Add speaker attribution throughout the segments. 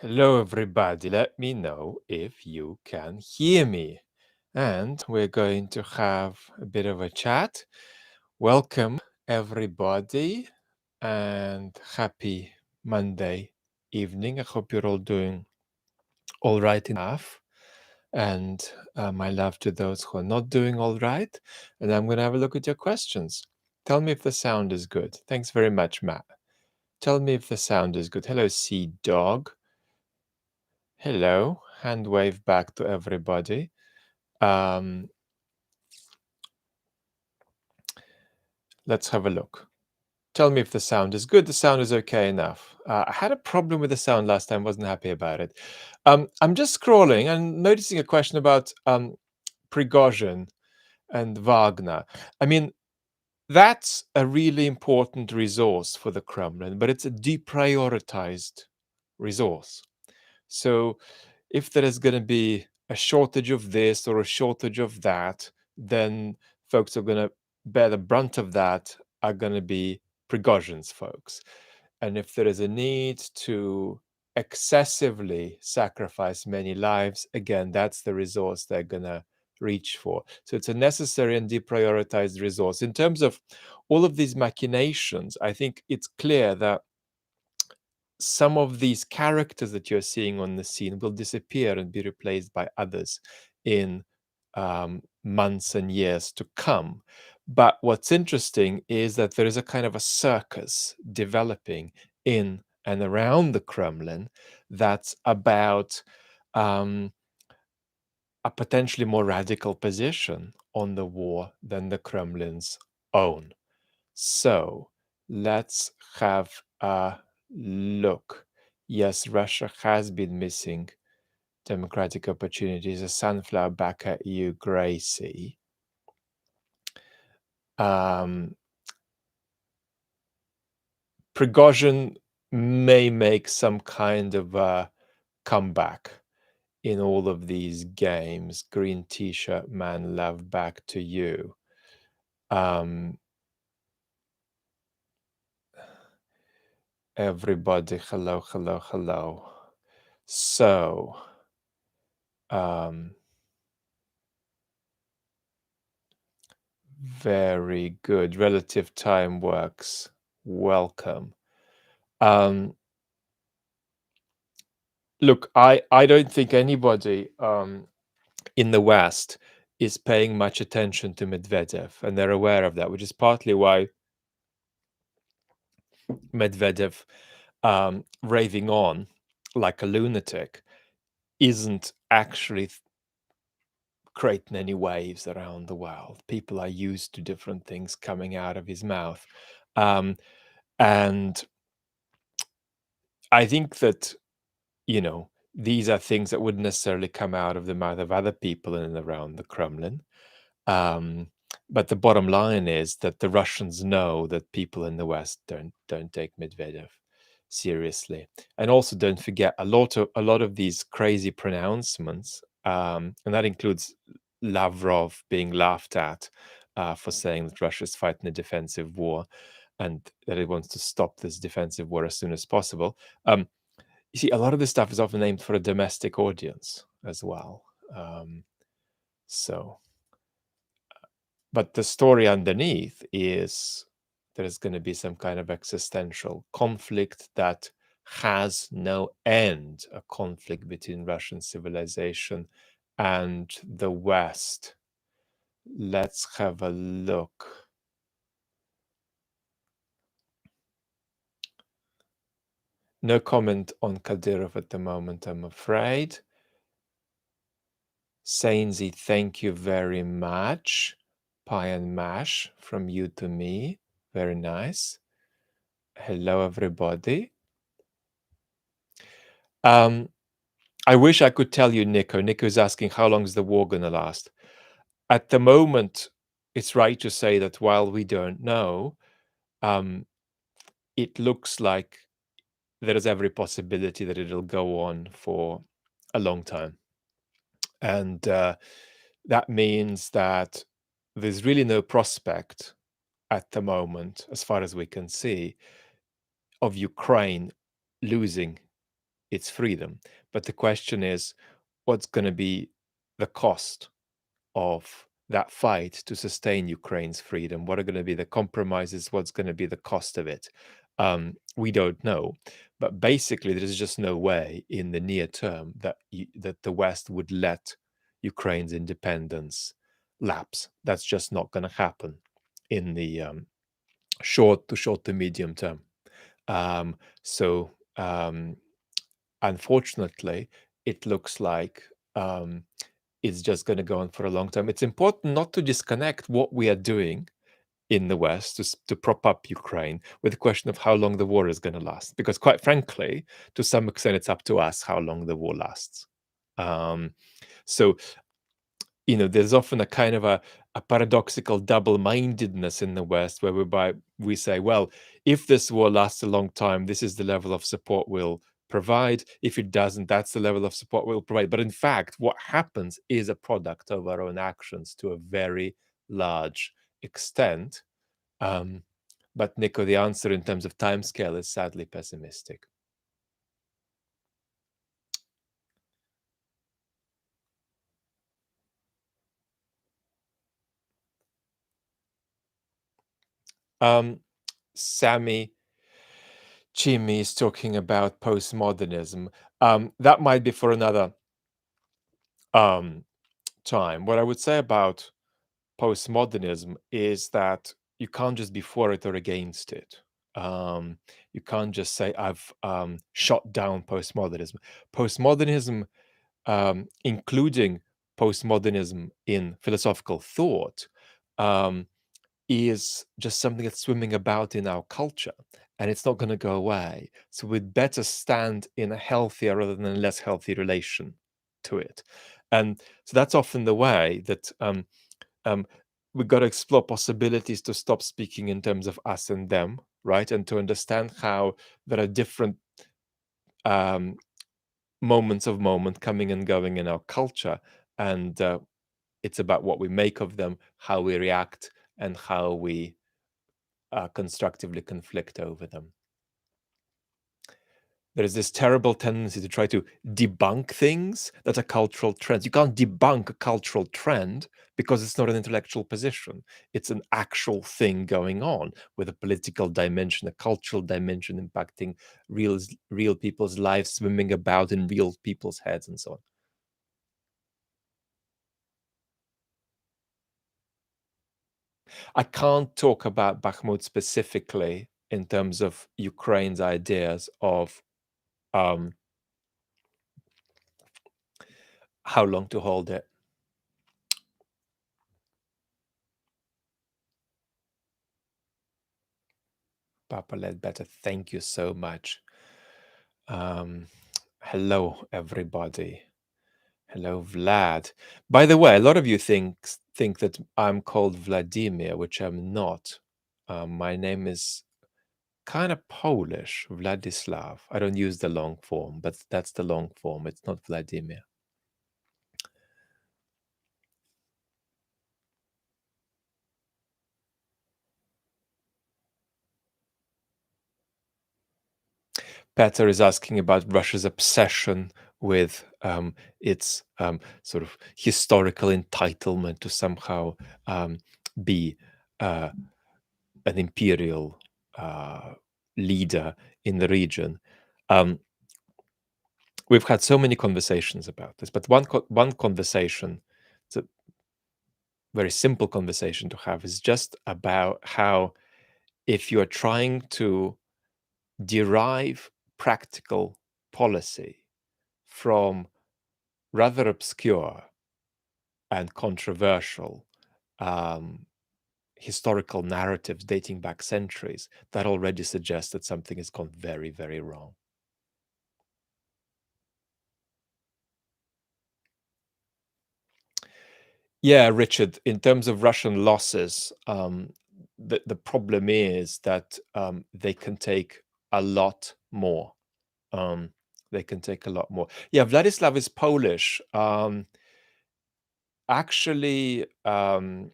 Speaker 1: Hello, everybody. Let me know if you can hear me. And we're going to have a bit of a chat. Welcome, everybody, and happy Monday evening. I hope you're all doing all right enough. And my love to those who are not doing all right. And I'm going to have a look at your questions. Tell me if the sound is good. Thanks very much, Matt. Tell me if the sound is good. Hello, Sea Dog. Hello, hand wave back to everybody. Let's have a look. Tell me if the sound is good. The sound is okay enough. I had a problem with the sound last time, wasn't happy about it. I'm just scrolling and noticing a question about Prigozhin and Wagner. I mean, that's a really important resource for the Kremlin, but it's a deprioritized resource. So if there is going to be a shortage of this or a shortage of that, then folks are going to bear the brunt of that are going to be Prigozhin's folks. And if there is a need to excessively sacrifice many lives, again, that's the resource they're going to reach for. So it's a necessary and deprioritized resource. In terms of all of these machinations, I think it's clear that some of these characters that you're seeing on the scene will disappear and be replaced by others in months and years to come. But what's interesting is that there is a kind of a circus developing in and around the Kremlin that's about a potentially more radical position on the war than the Kremlin's own. So let's have a look. Yes, Russia has been missing democratic opportunities. A sunflower back at you, Gracie. Prigozhin may make some kind of a comeback in all of these games. Green t-shirt man, love back to you. Everybody, hello, hello, hello. So, very good. Relative time works. Welcome. Look, I don't think anybody in the West is paying much attention to Medvedev, and they're aware of that, which is partly why Medvedev raving on like a lunatic isn't actually creating any waves around the world. People are used to different things coming out of his mouth. And I think that, these are things that wouldn't necessarily come out of the mouth of other people in and around the Kremlin. But the bottom line is that the Russians know that people in the West don't take Medvedev seriously, and also don't forget a lot of these crazy pronouncements, and that includes Lavrov being laughed at for saying that Russia is fighting a defensive war and that it wants to stop this defensive war as soon as possible. You see, a lot of this stuff is often aimed for a domestic audience as well. But the story underneath is there's going to be some kind of existential conflict that has no end, a conflict between Russian civilization and the West. Let's have a look. No comment on Kadyrov at the moment, I'm afraid. Sainzy, thank you very much. Pie and mash from you to me. Very nice. Hello, everybody. I wish I could tell you, Nico. Nico's asking, how long is the war going to last? At the moment, it's right to say that while we don't know, it looks like there is every possibility that it'll go on for a long time. And that means that there's really no prospect at the moment, as far as we can see, of Ukraine losing its freedom. But the question is, what's going to be the cost of that fight to sustain Ukraine's freedom? What are going to be the compromises? What's going to be the cost of it? We don't know, but basically, there is just no way in the near term that that the West would let Ukraine's independence lapse. That's just not going to happen in the short to medium term. Um, so, unfortunately, it looks like it's just going to go on for a long time. It's important not to disconnect what we are doing in the West to prop up Ukraine with the question of how long the war is going to last. Because, quite frankly, to some extent, it's up to us how long the war lasts. Um, so there's often a kind of a paradoxical double-mindedness in the West whereby we say, well, if this war lasts a long time, this is the level of support we'll provide. If it doesn't, that's the level of support we'll provide. But in fact, what happens is a product of our own actions to a very large extent. Um, but Nico, the answer in terms of timescale is sadly pessimistic. Sammy Chimi is talking about postmodernism. That might be for another um, time. What I would say about postmodernism is that you can't just be for it or against it. You can't just say, I've shot down postmodernism. Postmodernism, including postmodernism in philosophical thought, um, is just something that's swimming about in our culture and it's not going to go away. So we'd better stand in a healthier rather than a less healthy relation to it. And so that's often the way that um, we've got to explore possibilities to stop speaking in terms of us and them, right? And to understand how there are different um, moments of moment coming and going in our culture. And it's about what we make of them, how we react, and how we constructively conflict over them. There is this terrible tendency to try to debunk things that are cultural trends. You can't debunk a cultural trend because it's not an intellectual position. It's an actual thing going on with a political dimension, a cultural dimension impacting real people's lives, swimming about in real people's heads, and so on. I can't talk about Bakhmut specifically in terms of Ukraine's ideas of um, how long to hold it. Papa Ledbetter, thank you so much. Um, hello, everybody. Hello, Vlad. By the way, a lot of you think that I'm called Vladimir, which I'm not. My name is kind of Polish, Vladislav. I don't use the long form, but that's the long form. It's not Vladimir. Peter is asking about Russia's obsession with its sort of historical entitlement to somehow be an imperial leader in the region. Um, we've had so many conversations about this, but one conversation, it's a very simple conversation to have, is just about how if you are trying to derive practical policy from rather obscure and controversial um, historical narratives dating back centuries, that already suggests that something has gone very, very wrong. Yeah, Richard, in terms of Russian losses, the problem is that they can take a lot more. They can take a lot more. Yeah, Vladislav is Polish. Actually, even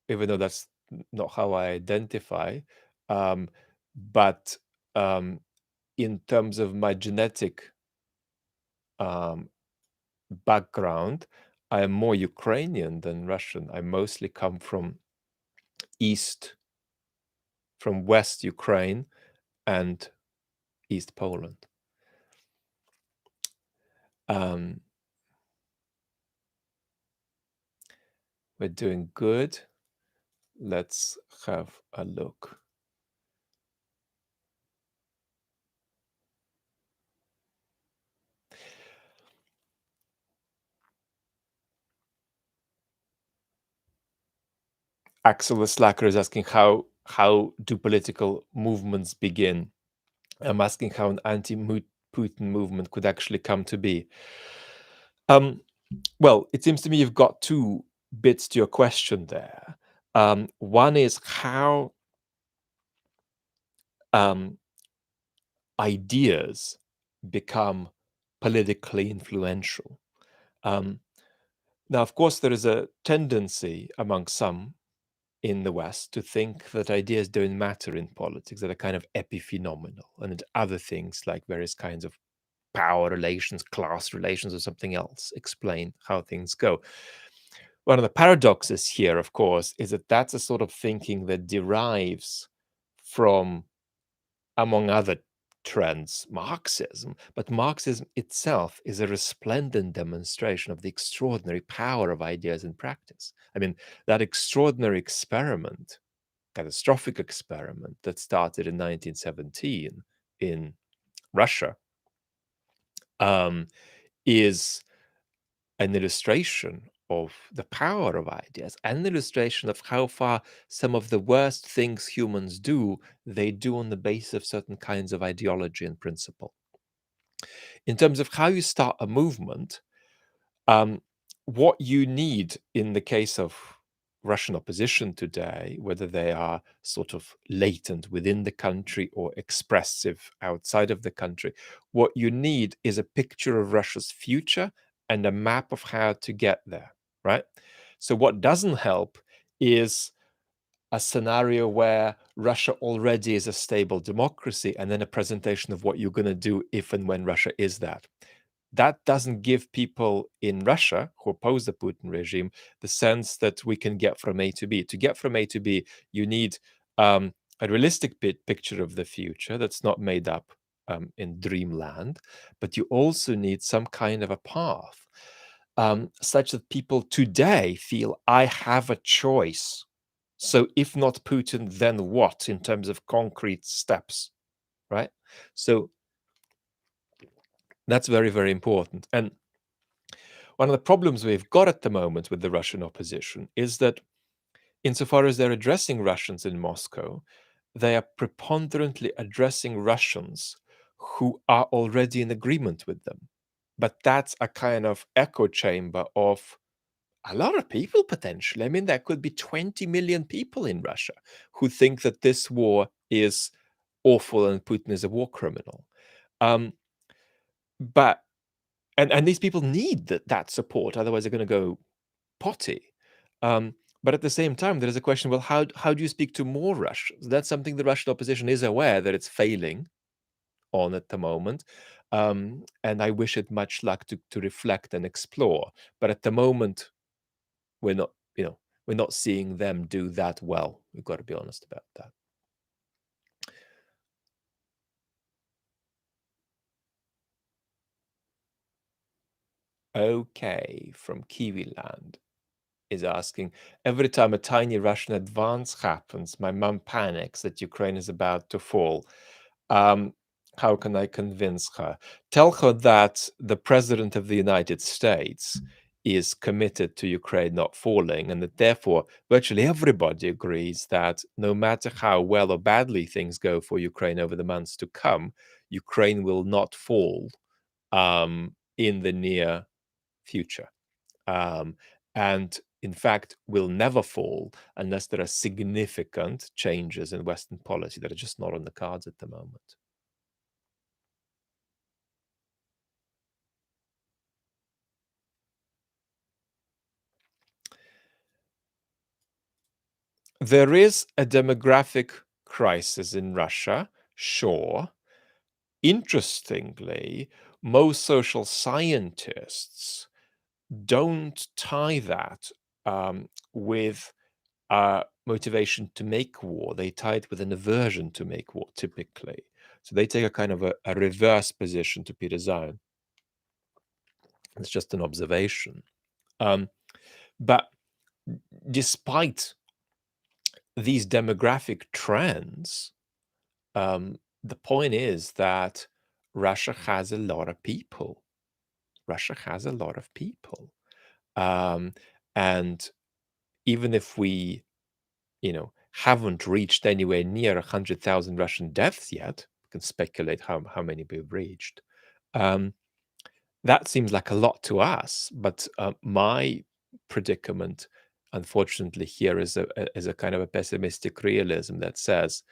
Speaker 1: though that's not how I identify, but um, in terms of my genetic um, background, I am more Ukrainian than Russian. I mostly come from east, from West Ukraine and East Poland. Um, we're doing good. Let's have a look. Axel the Slacker is asking how do political movements begin? I'm asking how an anti-Putin movement could actually come to be. Well, it seems to me you've got two bits to your question there. One is how um, ideas become politically influential. Um, Now, of course, there is a tendency among some in the West to think that ideas don't matter in politics, that are kind of epiphenomenal, and that other things like various kinds of power relations, class relations, or something else explain how things go. One of the paradoxes here, of course, is that that's a sort of thinking that derives from, among other trends, Marxism. But Marxism itself is a resplendent demonstration of the extraordinary power of ideas in practice. I mean, that extraordinary experiment, catastrophic experiment that started in 1917 in Russia, um, is an illustration of the power of ideas, an illustration of how far some of the worst things humans do, they do on the basis of certain kinds of ideology and principle. In terms of how you start a movement, um, what you need in the case of Russian opposition today, whether they are sort of latent within the country or expressive outside of the country, what you need is a picture of Russia's future and a map of how to get there, right? So, what doesn't help is a scenario where Russia already is a stable democracy and then a presentation of what you're going to do if and when Russia is that. That doesn't give people in Russia who oppose the Putin regime the sense that we can get from A to B. To get from A to B, you need a realistic picture of the future that's not made up in dreamland, but you also need some kind of a path such that people today feel I have a choice. So if not Putin, then what in terms of concrete steps, right? So that's very, very important. And one of the problems we've got at the moment with the Russian opposition is that, insofar as they're addressing Russians in Moscow, they are preponderantly addressing Russians who are already in agreement with them. But that's a kind of echo chamber of a lot of people potentially. I mean, there could be 20 million people in Russia who think that this war is awful and Putin is a war criminal. Um, but and these people need that support, otherwise they're going to go potty. But at the same time, there is a question: well, how do you speak to more Russians? That's something the Russian opposition is aware that it's failing on at the moment, and I wish it much luck to reflect and explore. But at the moment, we're not, we're not seeing them do that well. We've got to be honest about that. Okay, from Kiwi Land is asking, every time a tiny Russian advance happens, my mum panics that Ukraine is about to fall. Um, how can I convince her? Tell her that the President of the United States is committed to Ukraine not falling, and that therefore virtually everybody agrees that no matter how well or badly things go for Ukraine over the months to come, Ukraine will not fall in the near future. Um, and in fact, will never fall unless there are significant changes in Western policy that are just not on the cards at the moment. There is a demographic crisis in Russia, sure. interestingly, most social scientists don't tie that with motivation to make war. They tie it with an aversion to make war, typically. So they take a kind of a reverse position to Peter's own. It's just an observation. But despite these demographic trends, the point is that Russia has a lot of people. Russia has a lot of people. And even if we, haven't reached anywhere near 100,000 Russian deaths yet, we can speculate how many we've reached. That seems like a lot to us, but my predicament, unfortunately, here is a kind of a pessimistic realism that says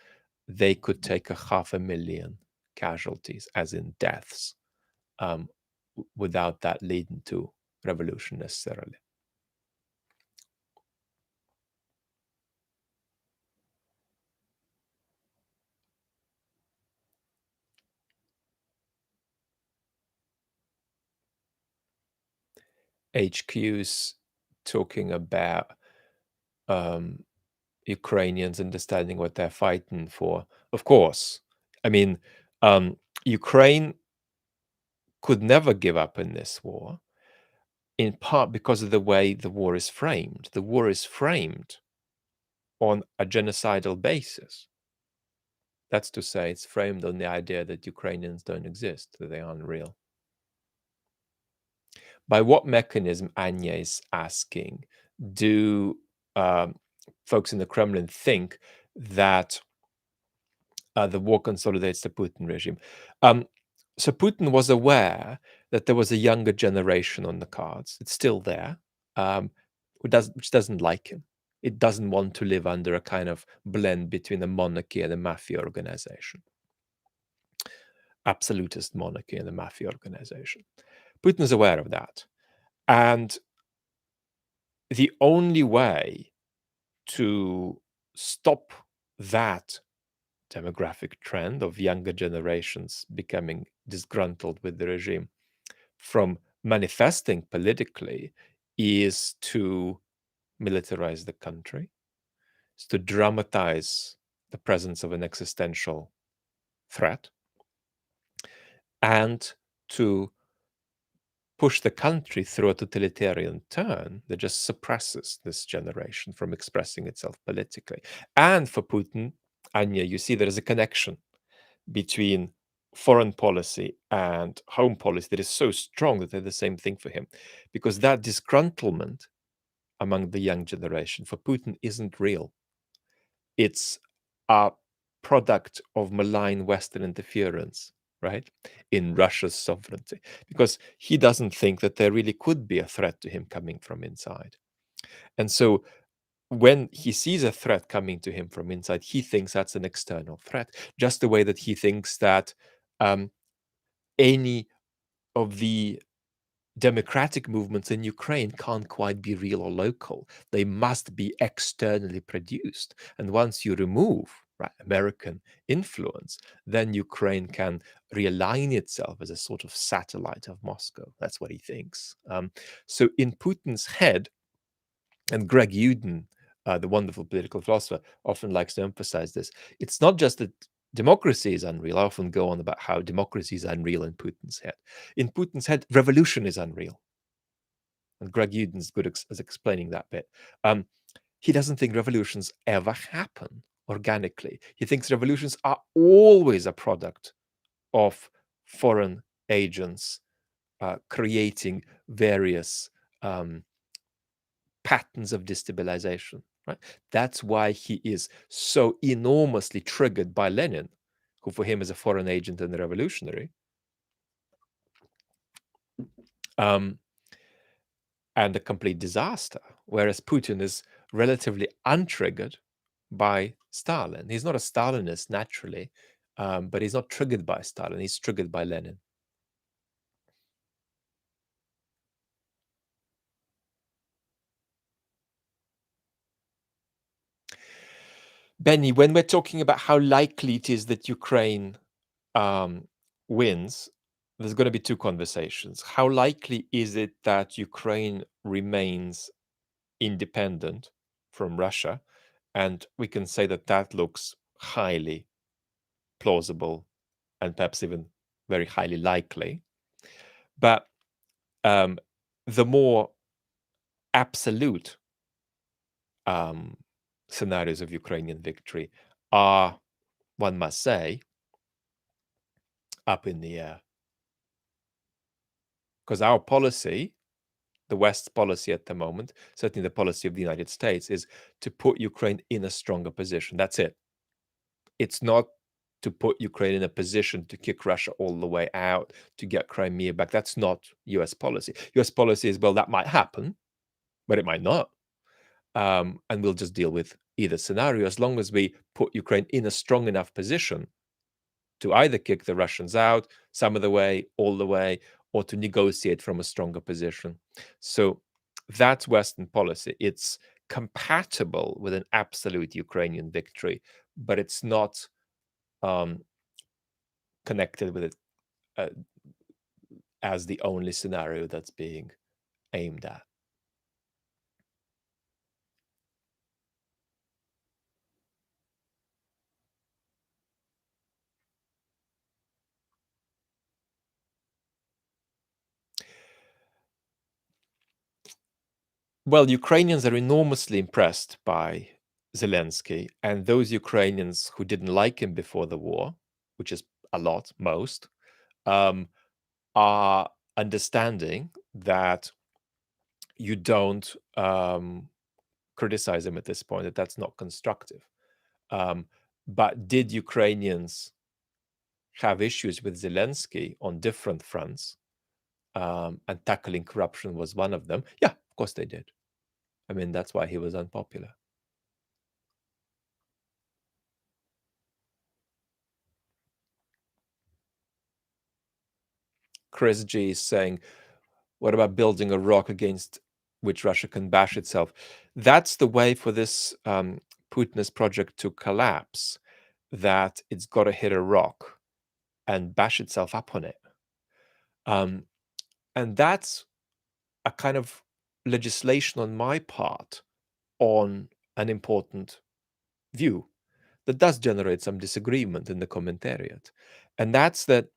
Speaker 1: they could take 500,000 casualties, as in deaths, without that leading to revolution necessarily. HQ's talking about Ukrainians understanding what they're fighting for. Of course, I mean, Ukraine could never give up in this war, in part because of the way the war is framed. The war is framed on a genocidal basis. That's to say, it's framed on the idea that Ukrainians don't exist, that they aren't real. By what mechanism, Anya is asking, do folks in the Kremlin think that the war consolidates the Putin regime? So Putin was aware that there was a younger generation on the cards. It's still there, which doesn't like him. It doesn't want to live under a kind of blend between a monarchy and a mafia organization, absolutist monarchy and a mafia organization. Putin is aware of that. And the only way to stop that demographic trend of younger generations becoming disgruntled with the regime from manifesting politically is to militarize the country, is to dramatize the presence of an existential threat, and to push the country through a totalitarian turn that just suppresses this generation from expressing itself politically. And for Putin, Anya, you see there is a connection between foreign policy and home policy that is so strong that they're the same thing for him. Because that disgruntlement among the young generation for Putin isn't real. It's a product of malign Western interference, right, in Russia's sovereignty, because he doesn't think that there really could be a threat to him coming from inside. And so when he sees a threat coming to him from inside, he thinks that's an external threat, just the way that he thinks that any of the democratic movements in Ukraine can't quite be real or local. They must be externally produced. And once you remove American influence, then Ukraine can realign itself as a sort of satellite of Moscow. That's what he thinks. So in Putin's head, and Greg Uden, the wonderful political philosopher, often likes to emphasize this, it's not just that democracy is unreal. I often go on about how democracy is unreal in Putin's head. In Putin's head, revolution is unreal. And Greg Uden's good at explaining that bit. He doesn't think revolutions ever happen organically. He thinks revolutions are always a product of foreign agents creating various patterns of destabilization. Right? That's why he is so enormously triggered by Lenin, who for him is a foreign agent and a revolutionary, and a complete disaster. Whereas Putin is relatively untriggered by Stalin. He's not a Stalinist naturally, but he's not triggered by Stalin. He's triggered by Lenin. Benny, when we're talking about how likely it is that Ukraine wins, there's going to be two conversations. How likely is it that Ukraine remains independent from Russia? And we can say that that looks highly plausible and perhaps even very highly likely. But um, the more absolute um, scenarios of Ukrainian victory are, one must say, up in the air. Because our policy, the West's policy at the moment, certainly the policy of the United States, is to put Ukraine in a stronger position. That's it. It's not to put Ukraine in a position to kick Russia all the way out, to get Crimea back. That's not US policy. US policy is, well, that might happen, but it might not. And we'll just deal with either scenario as long as we put Ukraine in a strong enough position to either kick the Russians out some of the way, all the way, or to negotiate from a stronger position. So that's Western policy. It's compatible with an absolute Ukrainian victory, but it's not um, connected with it uh, as the only scenario that's being aimed at. Well, Ukrainians are enormously impressed by Zelensky, and those Ukrainians who didn't like him before the war, which is a lot, most, um, are understanding that you don't criticize him at this point, that that's not constructive. Um, but did Ukrainians have issues with Zelensky on different fronts? And tackling corruption was one of them. Yeah, of course they did. I mean, that's why he was unpopular. Chris G is saying, what about building a rock against which Russia can bash itself? That's the way for this Putinist project to collapse, that it's got to hit a rock and bash itself up on it. And that's a kind of legislation on my part on an important view that does generate some disagreement in the commentariat. And that's that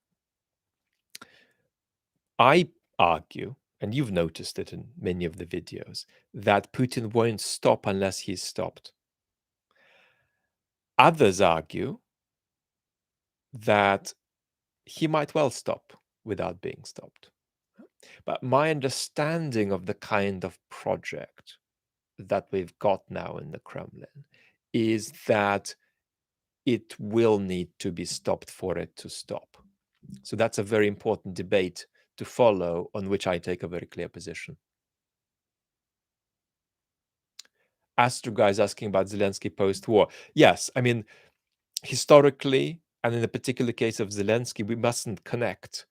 Speaker 1: I argue, and you've noticed it in many of the videos, that Putin won't stop unless he's stopped. Others argue that he might well stop without being stopped. But my understanding of the kind of project that we've got now in the Kremlin is that it will need to be stopped for it to stop. So that's a very important debate to follow, on which I take a very clear position. Astro guy is asking about Zelensky post-war. Yes, I mean, historically, and in the particular case of Zelensky, we mustn't connect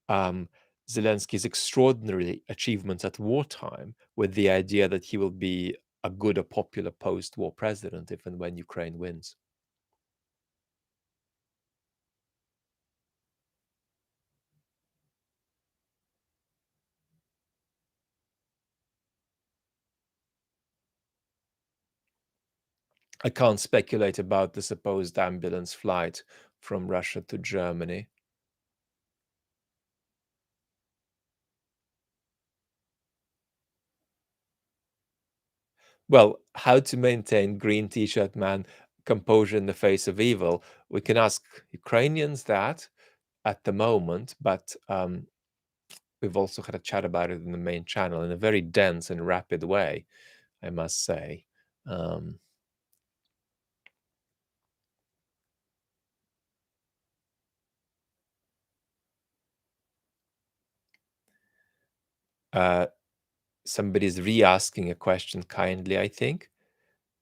Speaker 1: Zelensky's extraordinary achievements at wartime with the idea that he will be a good or popular post-war president if and when Ukraine wins. I can't speculate about the supposed ambulance flight from Russia to Germany. Well, how to maintain green t-shirt man composure in the face of evil? We can ask Ukrainians that at the moment, but we've also had a chat about it in the main channel in a very dense and rapid way, I must say. Somebody's re-asking a question kindly, I think.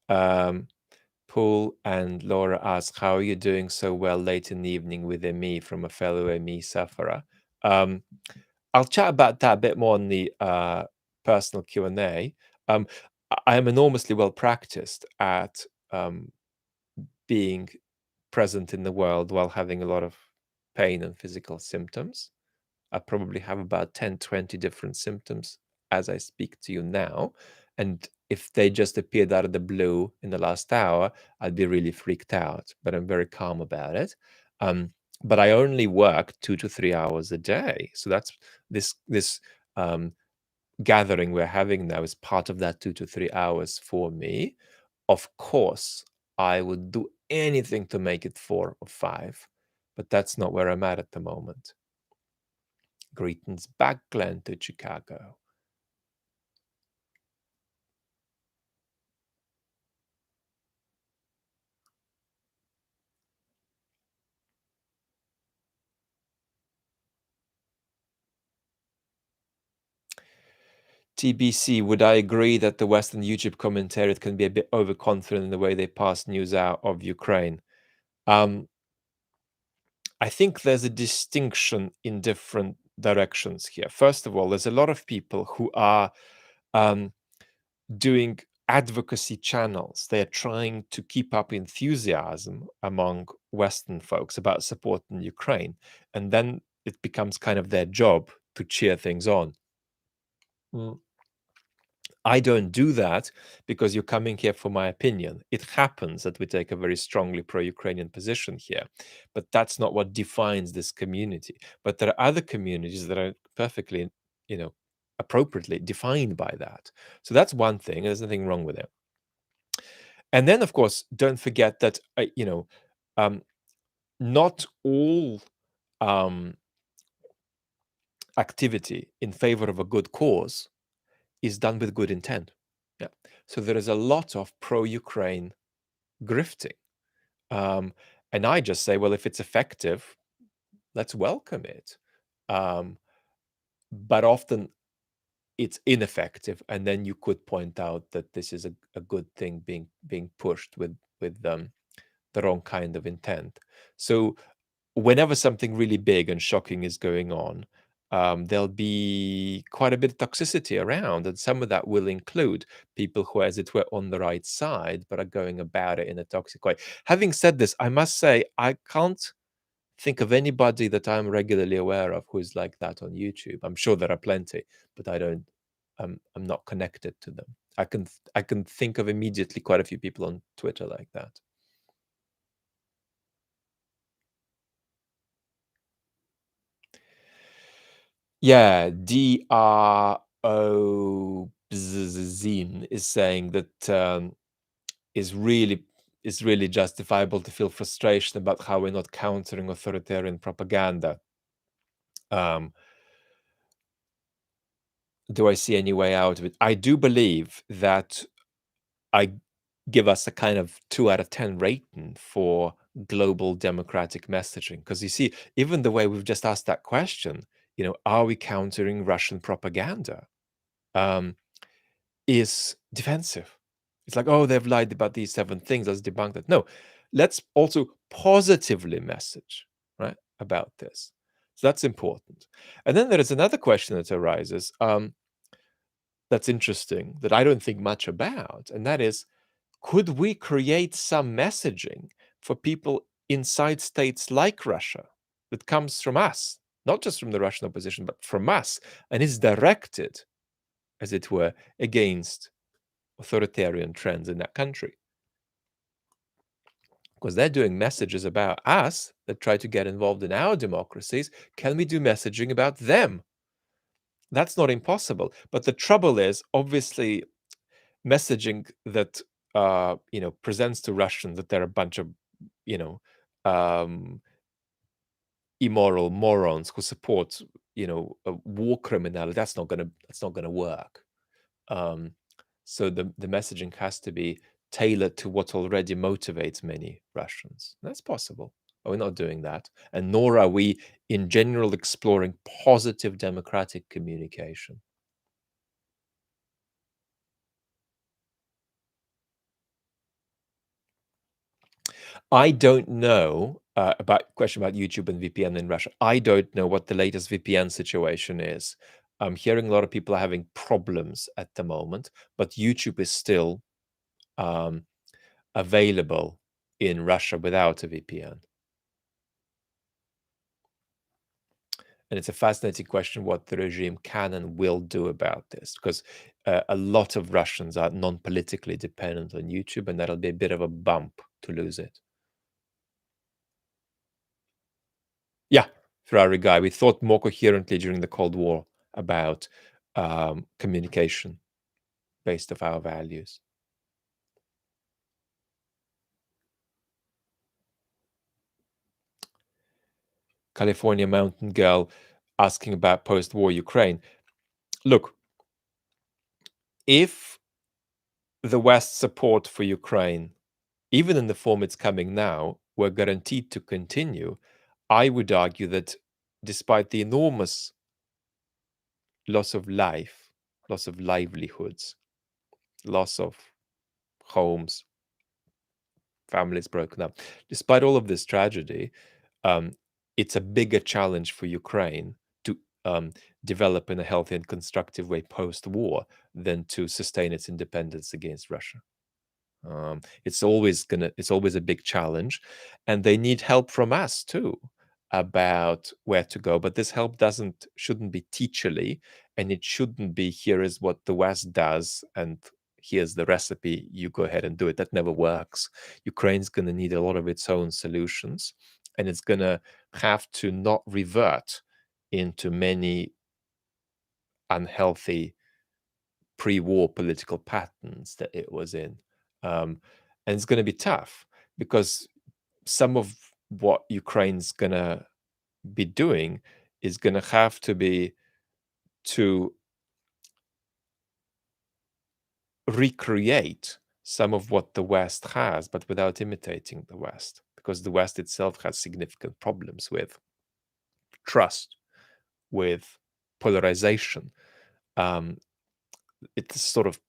Speaker 1: Paul and Laura ask, how are you doing so well late in the evening with ME from a fellow ME sufferer? I'll chat about that a bit more in the personal Q&A. I am enormously well practiced at being present in the world while having a lot of pain and physical symptoms. I probably have about 10, 20 different symptoms as I speak to you now. And if they just appeared out of the blue in the last hour, I'd be really freaked out. But I'm very calm about it. But I only work 2 to 3 hours a day. So that's this um, gathering we're having now is part of that 2 to 3 hours for me. Of course, I would do anything to make it 4 or 5, but that's not where I'm at the moment. Greetings back, Glenn, to Chicago. TBC, would I agree that the Western YouTube commentariat can be a bit overconfident in the way they pass news out of Ukraine? I think there's a distinction in different directions here. First of all, there's a lot of people who are doing advocacy channels. They're trying to keep up enthusiasm among Western folks about supporting Ukraine. And then it becomes kind of their job to cheer things on. Mm. I don't do that because you're coming here for my opinion. It happens that we take a very strongly pro-Ukrainian position here, but that's not what defines this community. But there are other communities that are perfectly, appropriately defined by that. So that's one thing. There's nothing wrong with it. And then, of course, don't forget that not all activity in favor of a good cause is done with good intent. Yeah. So there is a lot of pro-Ukraine grifting. And I just say, well, if it's effective, let's welcome it. But often it's ineffective, and then you could point out that this is a good thing being pushed with the wrong kind of intent. So whenever something really big and shocking is going on, there'll be quite a bit of toxicity around, and some of that will include people who, as it were, on the right side, but are going about it in a toxic way. Having said this, I must say I can't think of anybody that I'm regularly aware of who is like that on YouTube. I'm sure there are plenty, but I don't. I'm not connected to them. I can think of immediately quite a few people on Twitter like that. Yeah, Zine is saying that is really justifiable to feel frustration about how we're not countering authoritarian propaganda. Do I see any way out of it? I do believe that I give us a kind of 2 out of 10 rating for global democratic messaging. Because you see, even the way we've just asked that question, are we countering Russian propaganda? Is defensive. It's like, oh, they've lied about these 7 things. Let's debunk that. No, let's also positively message, right, about this. So that's important. And then there is another question that arises that's interesting that I don't think much about, and that is, could we create some messaging for people inside states like Russia that comes from us, not just from the Russian opposition, but from us, and is directed, as it were, against authoritarian trends in that country? Because they're doing messages about us that try to get involved in our democracies. Can we do messaging about them? That's not impossible. But the trouble is, obviously, messaging that presents to Russians that they're a bunch of you know um, immoral morons who support war criminality. That's not gonna work. Um, so the messaging has to be tailored to what already motivates many Russians. That's possible, but we're not doing that, and nor are we, in general, exploring positive democratic communication. I don't know about question about YouTube and VPN in Russia. I don't know what the latest VPN situation is. I'm hearing a lot of people are having problems at the moment, but YouTube is still um, available in Russia without a VPN. And it's a fascinating question what the regime can and will do about this, because a lot of Russians are non-politically dependent on YouTube, and that'll be a bit of a bump to lose it. Yeah, Ferrari guy. We thought more coherently during the Cold War about communication based off our values. California Mountain Girl asking about post-war Ukraine. Look, if the West's support for Ukraine, even in the form it's coming now, were guaranteed to continue, I would argue that despite the enormous loss of life, loss of livelihoods, loss of homes, families broken up, despite all of this tragedy, um, it's a bigger challenge for Ukraine to develop in a healthy and constructive way post-war than to sustain its independence against Russia. It's always a big challenge, and they need help from us too about where to go. But this help shouldn't be teacherly, and it shouldn't be here is what the West does, and here's the recipe. You go ahead and do it. That never works. Ukraine's going to need a lot of its own solutions, and it's going to have to not revert into many unhealthy pre-war political patterns that it was in. And it's going to be tough because some of what Ukraine's going to be doing is going to have to be to recreate some of what the West has, but without imitating the West, because the West itself has significant problems with trust, with polarization. It's a sort of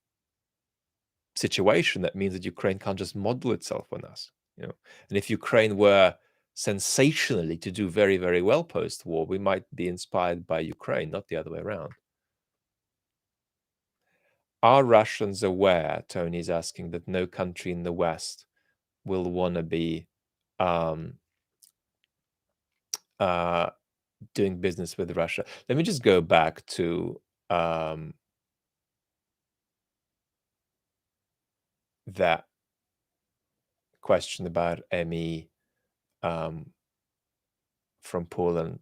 Speaker 1: situation that means that Ukraine can't just model itself on us, you know. And if Ukraine were sensationally to do very, very well post-war, we might be inspired by Ukraine, not the other way around. Are Russians aware, Tony's asking, that no country in the West will want to be doing business with Russia? Let me just go back to that question about ME from Paul and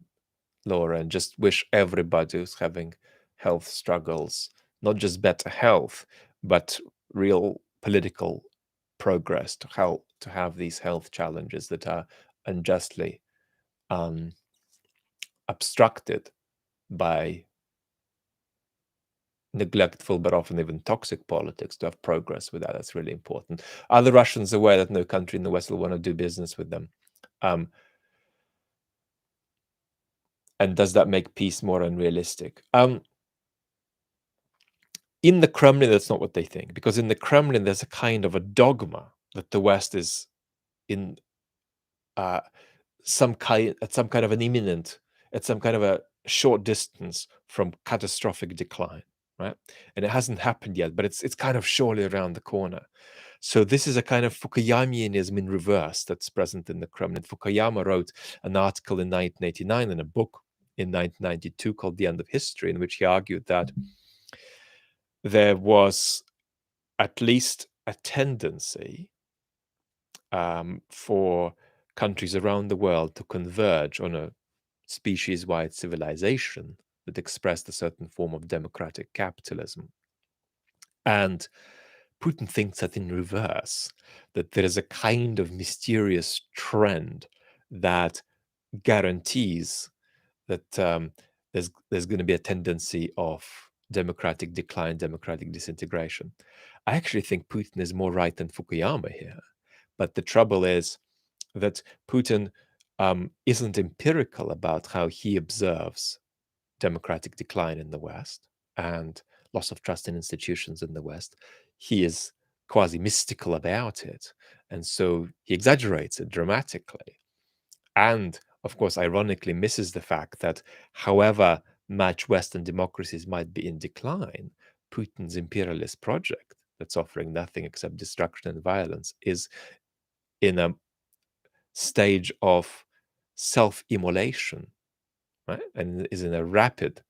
Speaker 1: Laura, and just wish everybody who's having health struggles, not just better health, but real political progress to help to have these health challenges that are unjustly obstructed by neglectful but often even toxic politics, to have progress with that. That's really important. Are the Russians aware that no country in the West will want to do business with them? And does that make peace more unrealistic? In the Kremlin, that's not what they think, because in the Kremlin, there's a kind of a dogma that the West is in some kind of an imminent, at some kind of a short distance from catastrophic decline, right? And it hasn't happened yet, but it's kind of surely around the corner. So this is a kind of Fukuyamianism in reverse that's present in the Kremlin. Fukuyama wrote an article in 1989 and a book in 1992 called The End of History, in which he argued that there was at least a tendency for countries around the world to converge on a species-wide civilization that expressed a certain form of democratic capitalism. And Putin thinks that in reverse, that there is a kind of mysterious trend that guarantees that there's going to be a tendency of democratic decline, democratic disintegration. I actually think Putin is more right than Fukuyama here. But the trouble is that Putin isn't empirical about how he observes democratic decline in the West and loss of trust in institutions in the West. He is quasi mystical about it. And so he exaggerates it dramatically. And of course, ironically, misses the fact that however much Western democracies might be in decline, Putin's imperialist project that's offering nothing except destruction and violence is in a stage of self-immolation right? And is in a rapid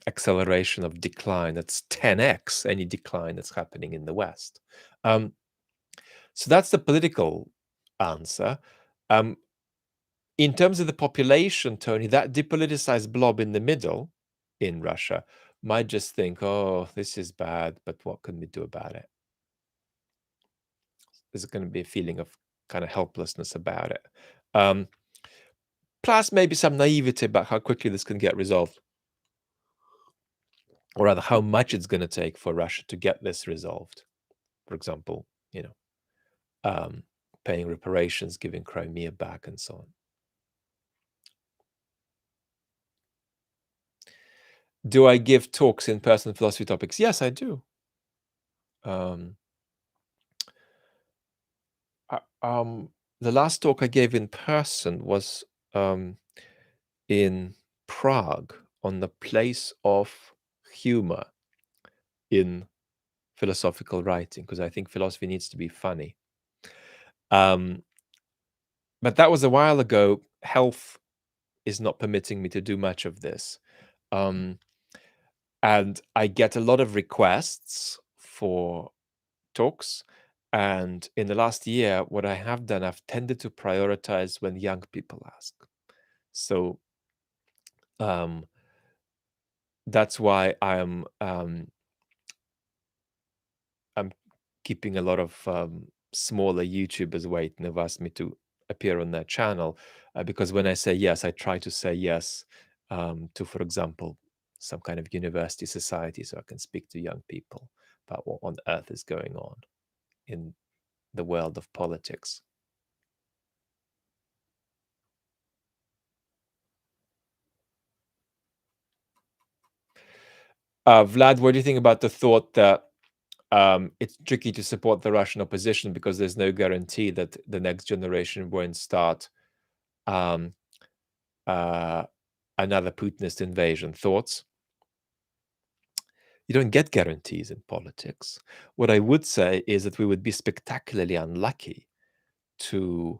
Speaker 1: acceleration of decline that's 10x any decline that's happening in the West. Um, so that's the political answer. In terms of the population, Tony, that depoliticized blob in the middle in Russia might just think, oh, this is bad, but what can we do about it? There's going to be a feeling of kind of helplessness about it. Plus, maybe some naivety about how quickly this can get resolved, or rather, how much it's going to take for Russia to get this resolved. For example, paying reparations, giving Crimea back, and so on. Do I give talks in person philosophy topics? Yes, I do. The last talk I gave in person was in Prague on the place of humor in philosophical writing, because I think philosophy needs to be funny. But that was a while ago. Health is not permitting me to do much of this. And I get a lot of requests for talks. And in the last year, what I have done, I've tended to prioritize when young people ask. So that's why I'm keeping a lot of smaller YouTubers waiting. Have asked me to appear on their channel because when I say yes, I try to say yes to, for example, some kind of university society, so I can speak to young people about what on earth is going on in the world of politics. Vlad, what do you think about the thought that it's tricky to support the Russian opposition because there's no guarantee that the next generation won't start another Putinist invasion? Thoughts? You don't get guarantees in politics. What I would say is that we would be spectacularly unlucky to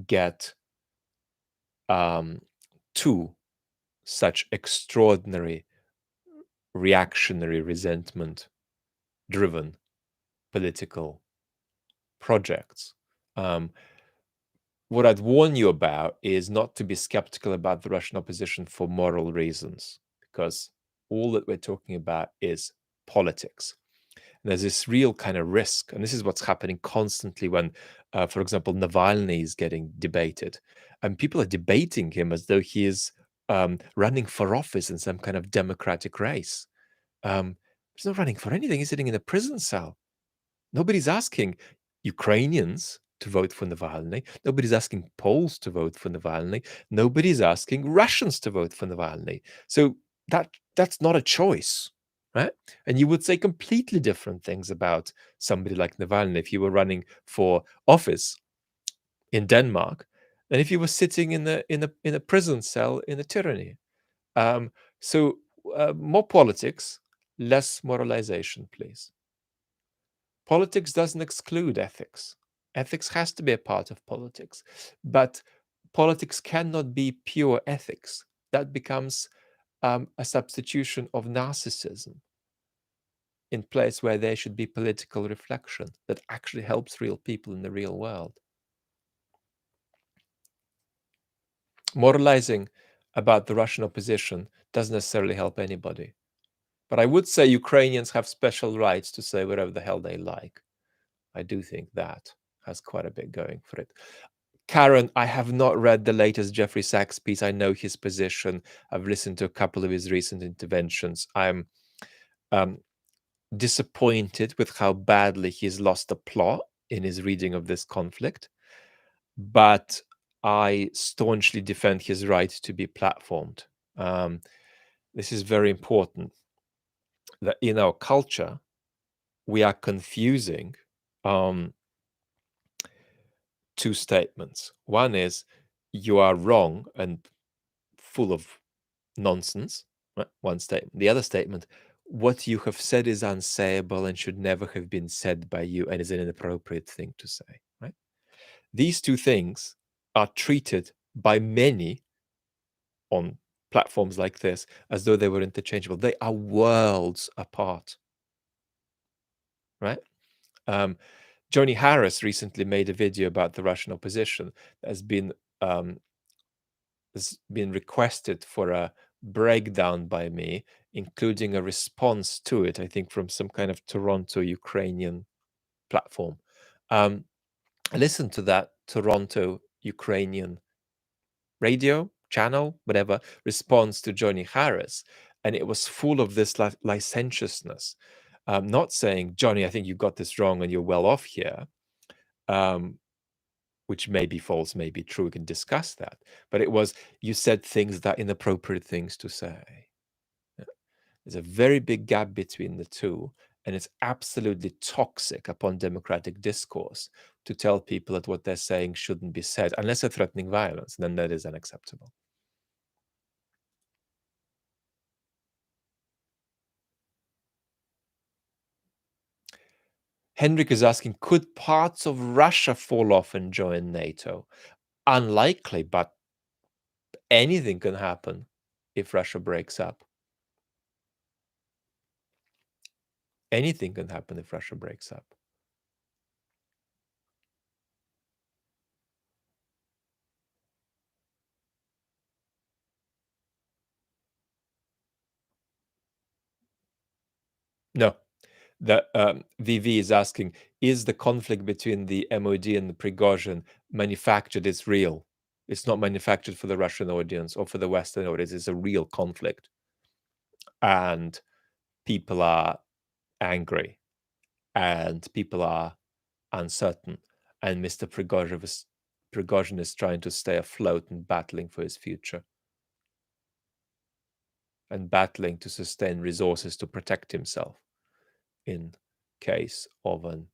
Speaker 1: get two such extraordinary reactionary resentment driven political projects. What I'd warn you about is not to be skeptical about the Russian opposition for moral reasons, because all that we're talking about is politics. And there's this real kind of risk, and this is what's happening constantly when, for example, Navalny is getting debated, and people are debating him as though he is running for office in some kind of democratic race. He's not running for anything. He's sitting in a prison cell. Nobody's asking Ukrainians to vote for Navalny. Nobody's asking Poles to vote for Navalny. Nobody's asking Russians to vote for Navalny. So that's not a choice, right? And you would say completely different things about somebody like Navalny if you were running for office in Denmark than if you were sitting in a prison cell in a tyranny. So more politics, less moralization, please. Politics doesn't exclude ethics. Ethics has to be a part of politics, but politics cannot be pure ethics. That becomes a substitution of narcissism in place where there should be political reflection that actually helps real people in the real world. Moralizing about the Russian opposition doesn't necessarily help anybody. But I would say Ukrainians have special rights to say whatever the hell they like. I do think that has quite a bit going for it. Karen, I have not read the latest Jeffrey Sachs piece. I know his position. I've listened to a couple of his recent interventions. I'm disappointed with how badly he's lost the plot in his reading of this conflict, but I staunchly defend his right to be platformed. This is very important, that in our culture, we are confusing two statements. One is you are wrong and full of nonsense, right? One statement. The other statement, what you have said is unsayable and should never have been said by you and is an inappropriate thing to say, right? These two things are treated by many on platforms like this as though they were interchangeable. They are worlds apart, right? Um, Johnny Harris recently made a video about the Russian opposition that um, has been requested for a breakdown by me, including a response to it, I think from some kind of Toronto Ukrainian platform. I listened to that Toronto Ukrainian radio channel, whatever, response to Johnny Harris, and it was full of this licentiousness. Not saying, Johnny, I think you got this wrong and you're well off here, um, which may be false, may be true. We can discuss that. But it was, you said things that inappropriate things to say. Yeah. There's a very big gap between the two, and it's absolutely toxic upon democratic discourse to tell people that what they're saying shouldn't be said, unless they're threatening violence. Then that is unacceptable. Henrik is asking, could parts of Russia fall off and join NATO? Unlikely, but anything can happen if Russia breaks up. Anything can happen if Russia breaks up. No. The VV is asking, is the conflict between the MOD and the Prigozhin manufactured? It's real. It's not manufactured for the Russian audience or for the Western audience. It's a real conflict. And people are angry and people are uncertain. And Mr. Prigozhin is trying to stay afloat and battling for his future and battling to sustain resources to protect himself in case of an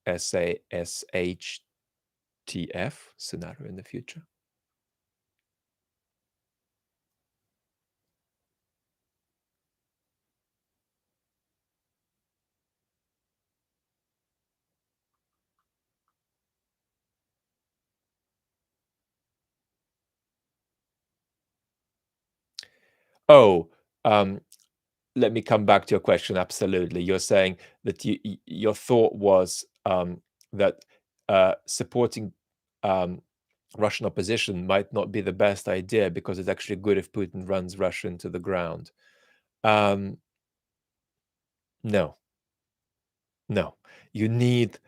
Speaker 1: SHTF scenario in the future. Oh, let me come back to your question. Absolutely. You're saying that your thought was that supporting Russian opposition might not be the best idea because it's actually good if Putin runs Russia into the ground. No, no. You need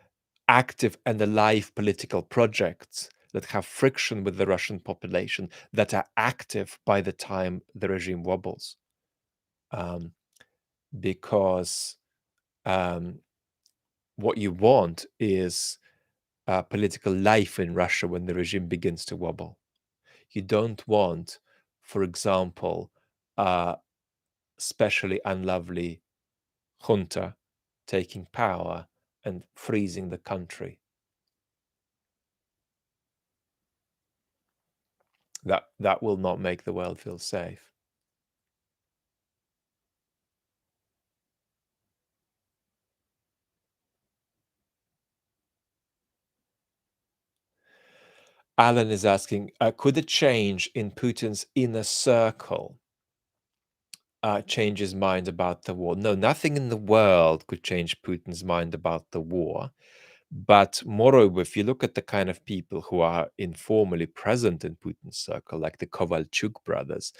Speaker 1: active and alive political projects that have friction with the Russian population, that are active by the time the regime wobbles. Because what you want is political life in Russia when the regime begins to wobble. You don't want, for example, a especially unlovely junta taking power and freezing the country. That will not make the world feel safe. Alan is asking, could a change in Putin's inner circle change his mind about the war? No, nothing in the world could change Putin's mind about the war. But moreover, if you look at the kind of people who are informally present in Putin's circle, like the Kovalchuk brothers,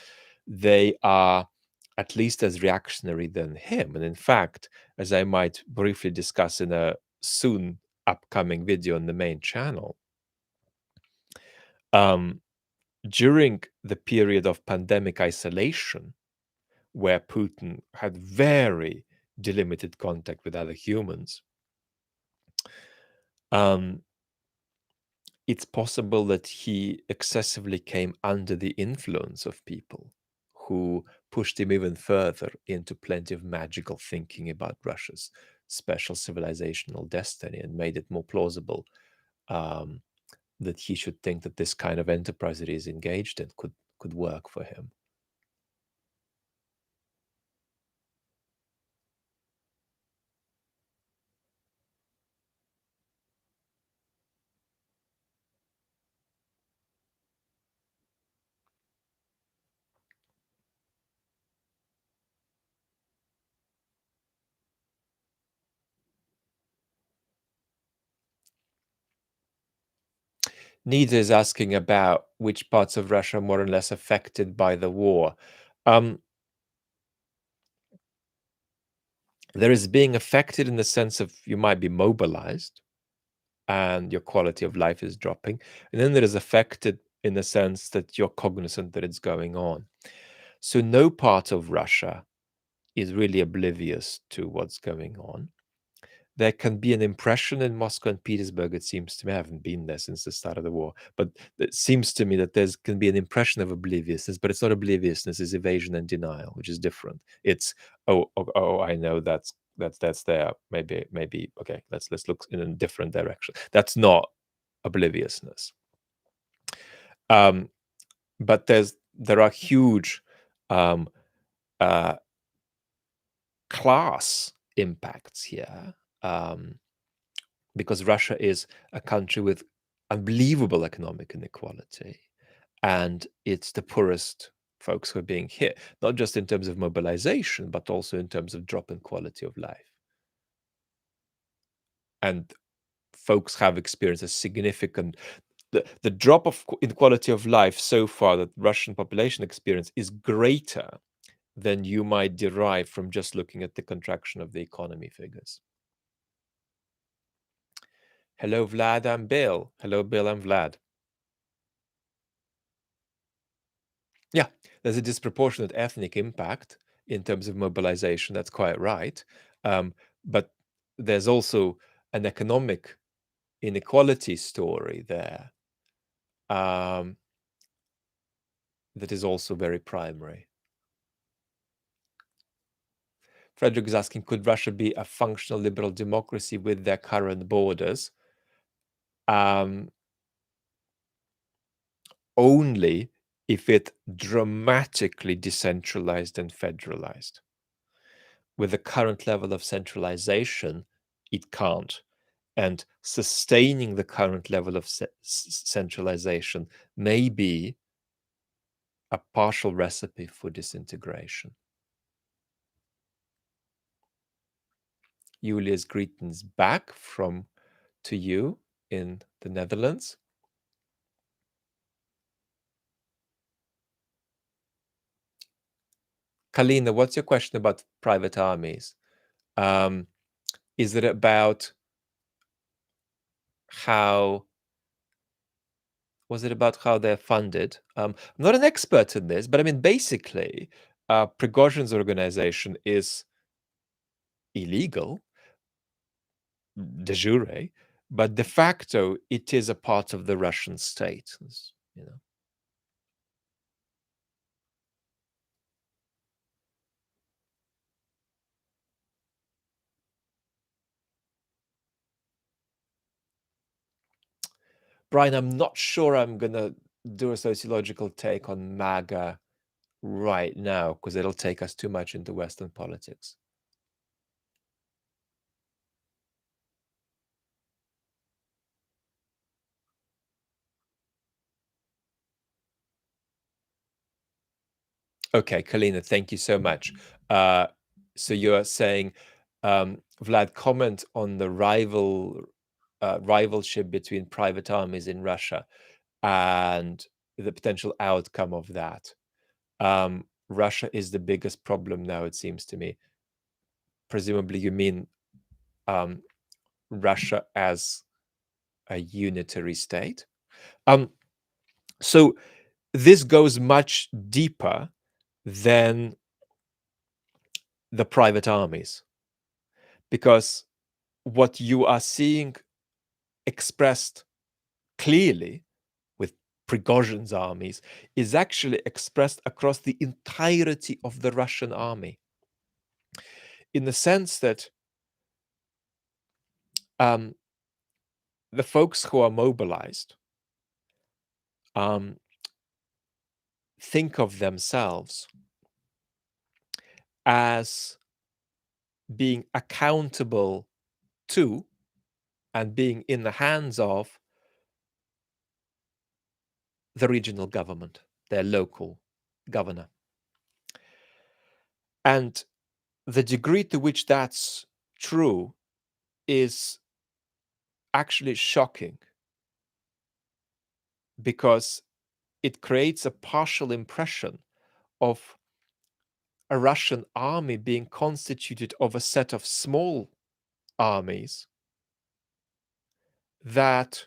Speaker 1: they are at least as reactionary than him. And in fact, as I might briefly discuss in a soon upcoming video on the main channel, during the period of pandemic isolation, where Putin had very delimited contact with other humans, it's possible that he excessively came under the influence of people who pushed him even further into plenty of magical thinking about Russia's special civilizational destiny and made it more plausible that he should think that this kind of enterprise that he's engaged in could work for him. Nida is asking about which parts of Russia are more or less affected by the war. Um, there is being affected in the sense of you might be mobilized and your quality of life is dropping. And then there is affected in the sense that you're cognizant that it's going on. So no part of Russia is really oblivious to what's going on. There can be an impression in Moscow and Petersburg, it seems to me, I haven't been there since the start of the war, but it seems to me that there's can be an impression of obliviousness, but it's not obliviousness, it's evasion and denial, which is different. It's I know that's there. Maybe okay, let's look in a different direction. That's not obliviousness. Um, but there are huge um, uh, class impacts here. Because Russia is a country with unbelievable economic inequality, and it's the poorest folks who are being hit, not just in terms of mobilization, but also in terms of drop in quality of life. And folks have experienced a significant the drop in quality of life so far that Russian population experience is greater than you might derive from just looking at the contraction of the economy figures. Hello, Vlad. I'm Bill. Hello, Bill. I'm Vlad. Yeah, there's a disproportionate ethnic impact in terms of mobilization. That's quite right. But there's also an economic inequality story there um, that is also very primary. Frederick is asking, could Russia be a functional liberal democracy with their current borders? Only if it dramatically decentralized and federalized. With the current level of centralization, it can't. And sustaining the current level of centralization may be a partial recipe for disintegration. Julia's greetings back from to you in the Netherlands. Kalina, what's your question about private armies? Is it about how was it about how they're funded? I'm not an expert in this, but I mean, basically, Prigozhin's organization is illegal de jure, but de facto, it is a part of the Russian state. You know, Brian, I'm not sure I'm gonna do a sociological take on MAGA right now because it'll take us too much into Western politics. Okay, Kalina, thank you so much. So you're saying, Vlad, comment on the rivalship between private armies in Russia and the potential outcome of that. Russia is the biggest problem now, it seems to me. Presumably, you mean Russia as a unitary state. So this goes much deeper than the private armies, because what you are seeing expressed clearly with Prigozhin's armies is actually expressed across the entirety of the Russian army, in the sense that the folks who are mobilized think of themselves as being accountable to and being in the hands of the regional government, their local governor. And the degree to which that's true is actually shocking. because it creates a partial impression of a Russian army being constituted of a set of small armies that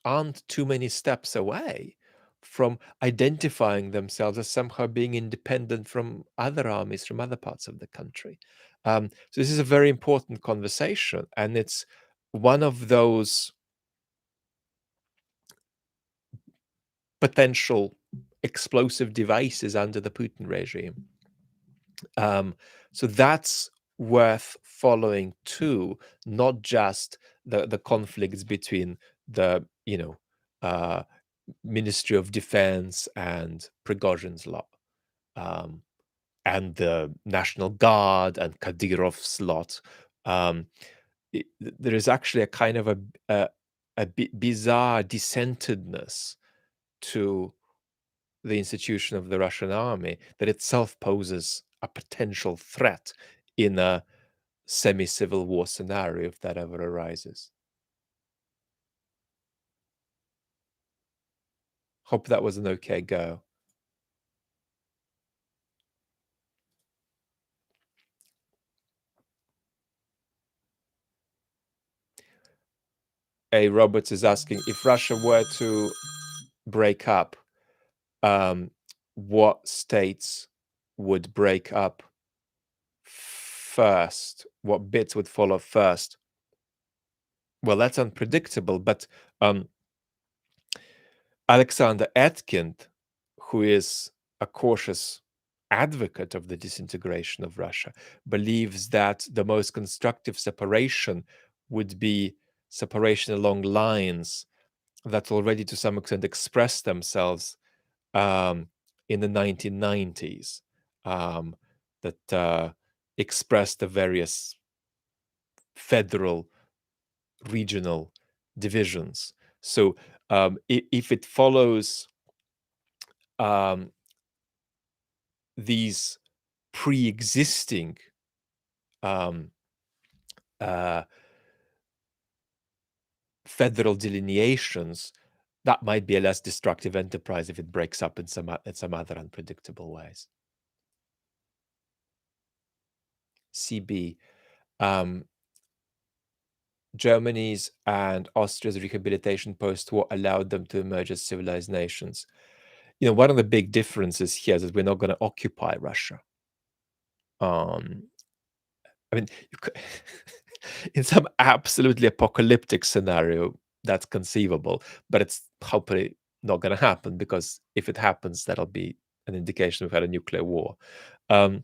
Speaker 1: aren't too many steps away from identifying themselves as somehow being independent from other armies from other parts of the country. So this is a very important conversation, and it's one of those potential explosive devices under the Putin regime. So that's worth following too, not just the conflicts between the uh, Ministry of Defense and Prigozhin's lot, um, and the National Guard and Kadyrov's lot. Um, there is actually a kind of a bizarre dissentedness to the institution of the Russian army that itself poses a potential threat in a semi-civil war scenario if that ever arises. Hope that was an okay go. A Roberts is asking if Russia were to break up, um, what states would break up first? What bits would follow first? Well, that's unpredictable, but Alexander Atkin, who is a cautious advocate of the disintegration of Russia, believes that the most constructive separation would be separation along lines that already to some extent expressed themselves in the 1990s, that expressed the various federal, regional divisions. So if it follows these pre-existing um, uh, federal delineations, that might be a less destructive enterprise if it breaks up in some other unpredictable ways. CB, Germany's and Austria's rehabilitation post-war allowed them to emerge as civilized nations. One of the big differences here is that we're not going to occupy Russia. I mean, in some absolutely apocalyptic scenario, that's conceivable, but it's hopefully not going to happen, because if it happens, that'll be an indication we've had a nuclear war. And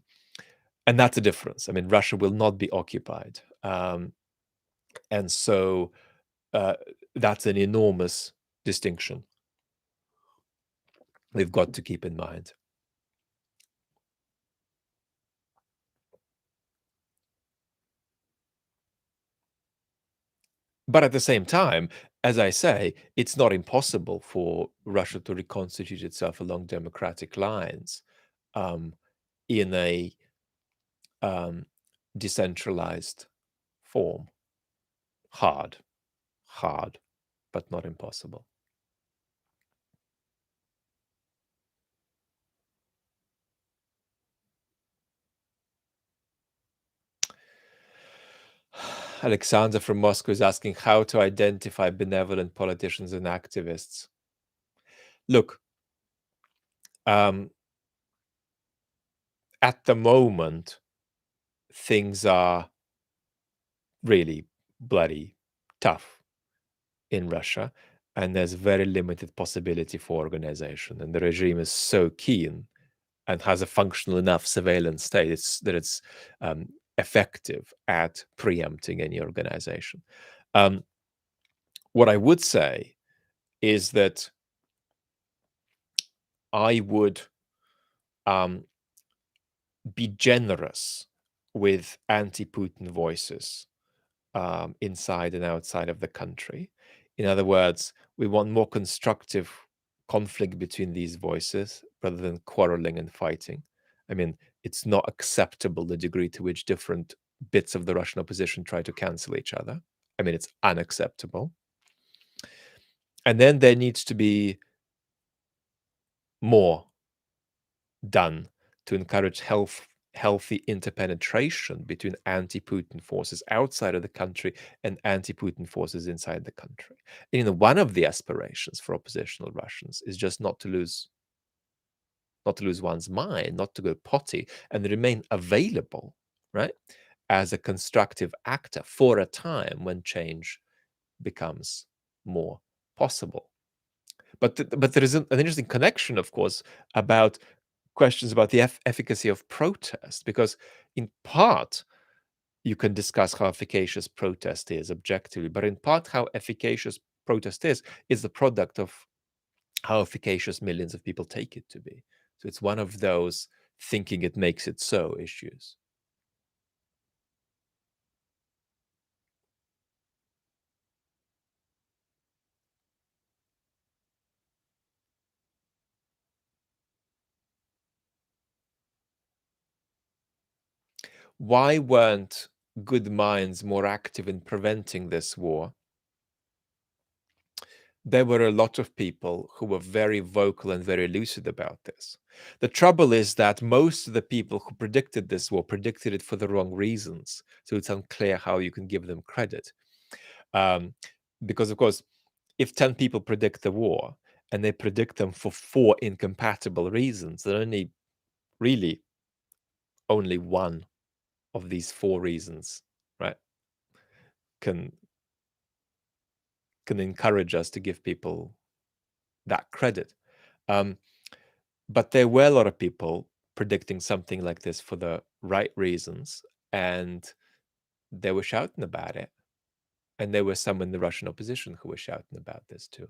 Speaker 1: that's a difference. I mean, Russia will not be occupied. And so that's an enormous distinction we've got to keep in mind. But at the same time, as I say, it's not impossible for Russia to reconstitute itself along democratic lines in a decentralized form. Hard, but not impossible. Alexander from Moscow is asking how to identify benevolent politicians and activists. Look, at the moment, things are really bloody tough in Russia, and there's very limited possibility for organization. And the regime is so keen and has a functional enough surveillance state that it's effective at preempting any organization. What I would say is that I would be generous with anti-Putin voices inside and outside of the country. In other words, we want more constructive conflict between these voices rather than quarreling and fighting. I mean, it's not acceptable the degree to which different bits of the Russian opposition try to cancel each other. I mean, it's unacceptable. And then there needs to be more done to encourage healthy interpenetration between anti-Putin forces outside of the country and anti-Putin forces inside the country. And, one of the aspirations for oppositional Russians is just not to lose one's mind, not to go potty, and remain available, right, as a constructive actor for a time when change becomes more possible. But there is an interesting connection, of course, about questions about the efficacy of protest, because in part you can discuss how efficacious protest is objectively, but in part how efficacious protest is the product of how efficacious millions of people take it to be. So it's one of those thinking it makes it so issues. Why weren't good minds more active in preventing this war? There were a lot of people who were very vocal and very lucid about this. The trouble is that most of the people who predicted this war predicted it for the wrong reasons. So it's unclear how you can give them credit. Um, because, of course, if 10 people predict the war and they predict them for 4 incompatible reasons, then really only one of these 4 reasons, right, can encourage us to give people that credit. Um, but there were a lot of people predicting something like this for the right reasons, and they were shouting about it. And there were some in the Russian opposition who were shouting about this too.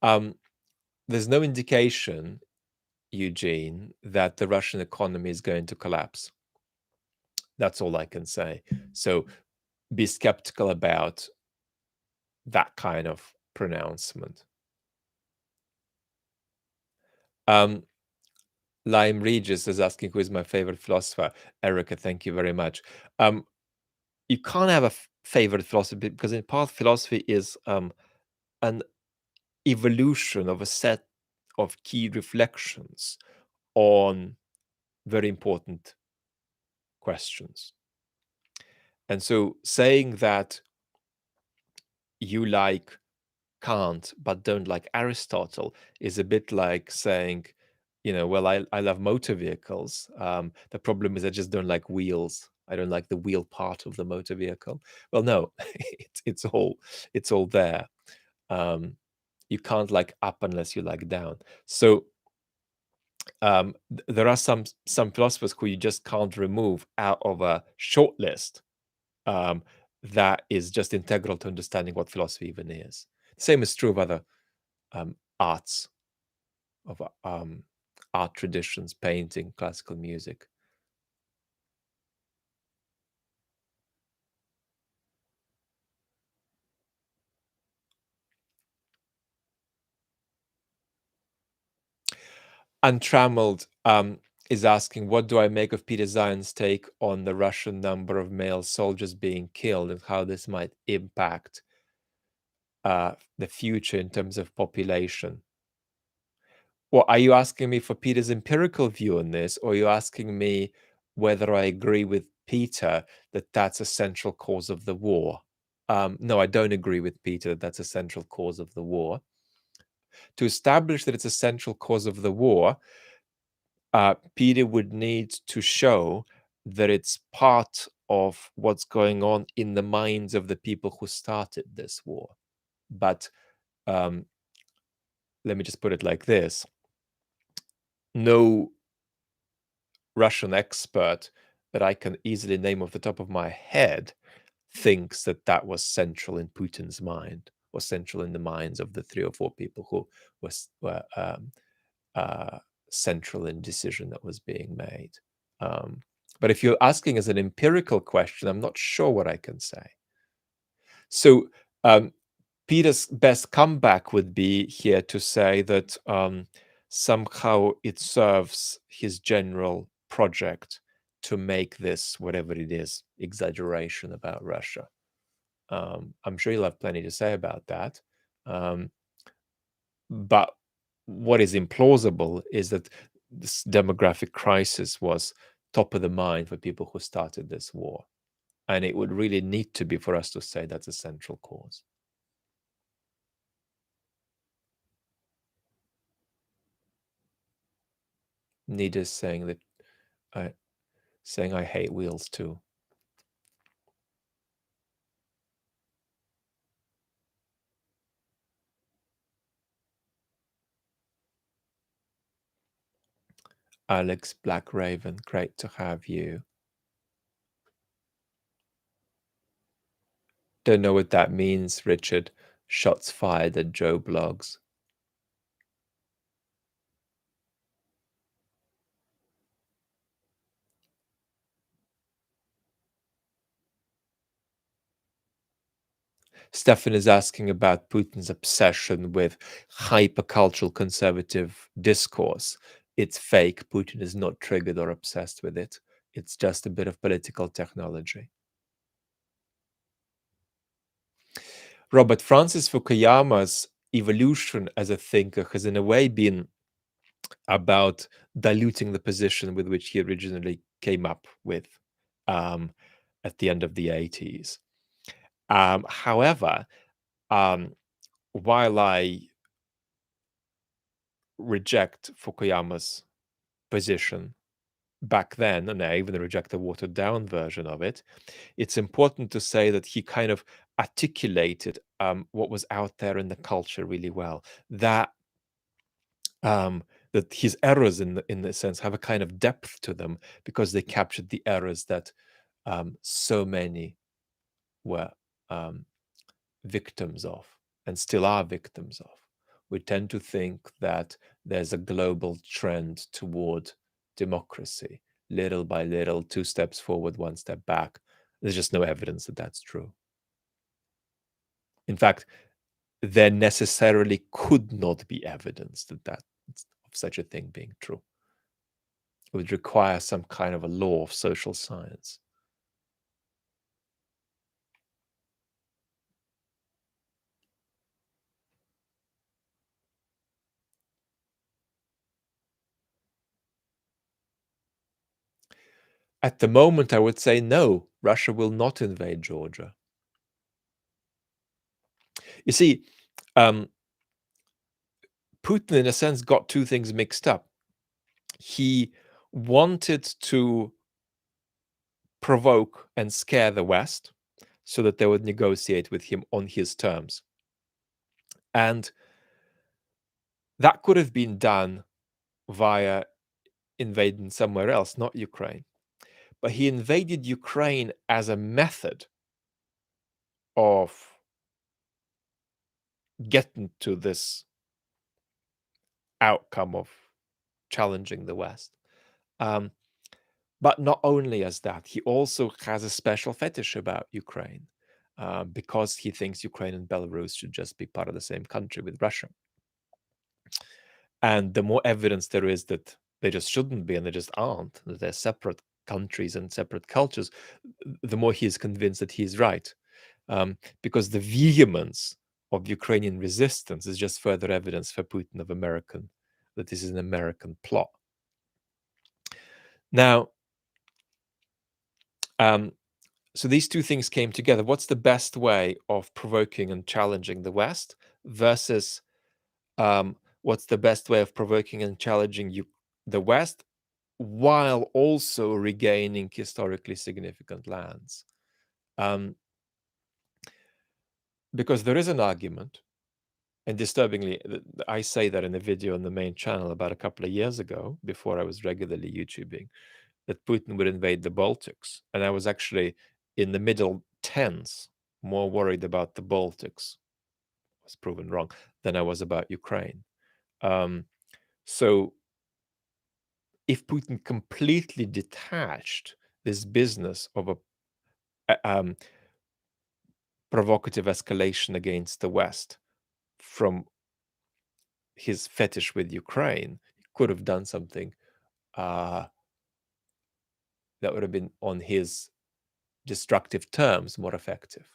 Speaker 1: Um, there's no indication, Eugene, that the Russian economy is going to collapse. That's all I can say. So be skeptical about that kind of pronouncement. Um, Lime Regis is asking who is my favorite philosopher. Erica, thank you very much. You can't have a favorite philosophy because in part philosophy is an evolution of a set of key reflections on very important questions. And so saying that you like Kant but don't like Aristotle is a bit like saying, well, I love motor vehicles. The problem is I just don't like wheels. I don't like the wheel part of the motor vehicle. Well, no, it's all there. You can't like up unless you like down. So there are some philosophers who you just can't remove out of a short list, that is just integral to understanding what philosophy even is. The same is true of other arts, of art traditions, painting, classical music. Untrammeled is asking, what do I make of Peter Zion's take on the Russian number of male soldiers being killed and how this might impact the future in terms of population? Well, are you asking me for Peter's empirical view on this, or are you asking me whether I agree with Peter that that's a central cause of the war? No, I don't agree with Peter that that's a central cause of the war. To establish that it's a central cause of the war, Peter would need to show that it's part of what's going on in the minds of the people who started this war. But let me just put it like this. No Russian expert that I can easily name off the top of my head thinks that that was central in Putin's mind, or central in the minds of the 3 or 4 people who were central in decision that was being made. But if you're asking as an empirical question, I'm not sure what I can say. So Peter's best comeback would be here to say that somehow it serves his general project to make this, whatever it is, exaggeration about Russia. I'm sure you'll have plenty to say about that. Um, but what is implausible is that this demographic crisis was top of the mind for people who started this war. And it would really need to be for us to say that's a central cause. Nida's saying that saying I hate wheels too. Alex Black Raven, great to have you. Don't know what that means, Richard. Shots fired at Joe Blogs. Stefan is asking about Putin's obsession with hypercultural conservative discourse. It's fake. Putin is not triggered or obsessed with it. It's just a bit of political technology. Robert Francis Fukuyama's evolution as a thinker has, in a way, been about diluting the position with which he originally came up with at the end of the 80s. However, while I reject Fukuyama's position back then, and I even reject the watered down version of it, it's important to say that he kind of articulated what was out there in the culture really well. That his errors in the sense have a kind of depth to them because they captured the errors that so many were victims of and still are victims of. We tend to think that there's a global trend toward democracy, little by little, 2 steps forward, 1 step back. There's just no evidence that that's true. In fact, there necessarily could not be evidence that of such a thing being true. It would require some kind of a law of social science. At the moment, I would say no, Russia will not invade Georgia. You see, Putin, in a sense, got 2 things mixed up. He wanted to provoke and scare the West so that they would negotiate with him on his terms. And that could have been done via invading somewhere else, not Ukraine. But he invaded Ukraine as a method of getting to this outcome of challenging the West. But not only as that, he also has a special fetish about Ukraine because he thinks Ukraine and Belarus should just be part of the same country with Russia. And the more evidence there is that they just shouldn't be and they just aren't, that they're separate countries and separate cultures, the more he is convinced that he's right. Because the vehemence of Ukrainian resistance is just further evidence for Putin that this is an American plot. Now, so these 2 things came together. What's the best way of provoking and challenging the West versus what's the best way of provoking and challenging the West while also regaining historically significant lands? Because there is an argument, and disturbingly, I say that in a video on the main channel about a couple of years ago, before I was regularly YouTubing, that Putin would invade the Baltics. And I was actually in the middle tense, more worried about the Baltics, was proven wrong, than I was about Ukraine. So if Putin completely detached this business of a provocative escalation against the West from his fetish with Ukraine, could have done something uh, that would have been on his destructive terms more effective.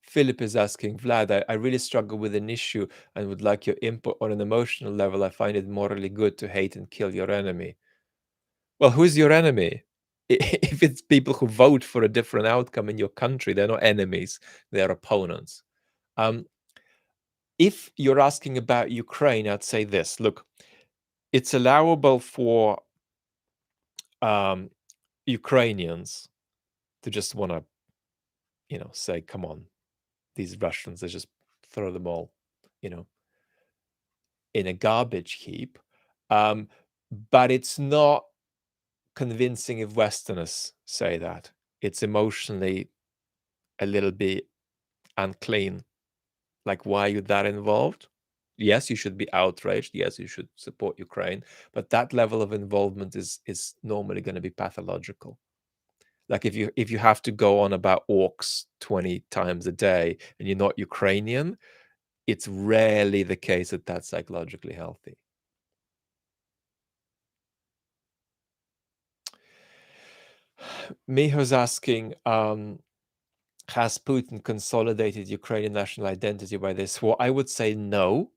Speaker 1: Philip is asking, Vlad, I really struggle with an issue and would like your input on an emotional level. I find it morally good to hate and kill your enemy. Well, who's your enemy? If it's people who vote for a different outcome in your country, they're not enemies, they're opponents. If you're asking about Ukraine, I'd say this. Look, it's allowable for Ukrainians to just want to, say, come on, these Russians, they just throw them all, in a garbage heap. But it's not convincing if Westerners say that. It's emotionally a little bit unclean. Like, why are you that involved? Yes, you should be outraged. Yes, you should support Ukraine. But that level of involvement is normally going to be pathological. Like if you have to go on about orcs 20 times a day and you're not Ukrainian, it's rarely the case that that's psychologically healthy. Miho's asking, has Putin consolidated Ukrainian national identity by this war? I would say no,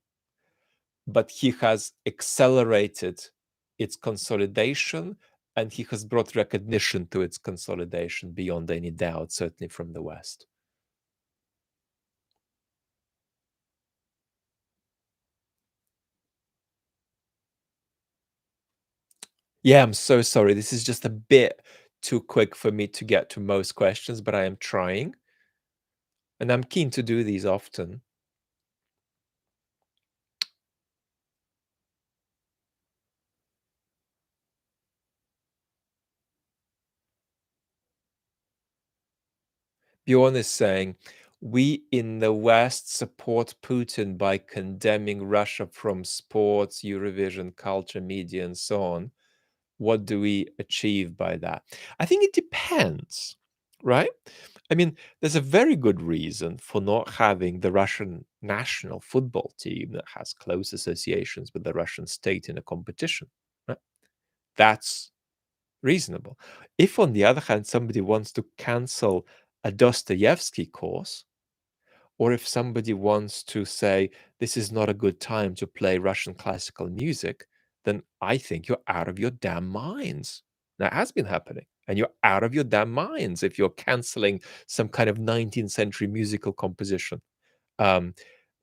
Speaker 1: but he has accelerated its consolidation and he has brought recognition to its consolidation beyond any doubt, certainly from the West. Yeah, I'm so sorry. This is just a bit too quick for me to get to most questions, but I am trying. And I'm keen to do these often. Bjorn is saying, we in the West support Putin by condemning Russia from sports, Eurovision, culture, media, and so on. What do we achieve by that? I think it depends, right? I mean, there's a very good reason for not having the Russian national football team that has close associations with the Russian state in a competition. Right? That's reasonable. If, on the other hand, somebody wants to cancel a Dostoevsky course, or if somebody wants to say this is not a good time to play Russian classical music, then I think you're out of your damn minds. That has been happening. And you're out of your damn minds if you're canceling some kind of 19th century musical composition.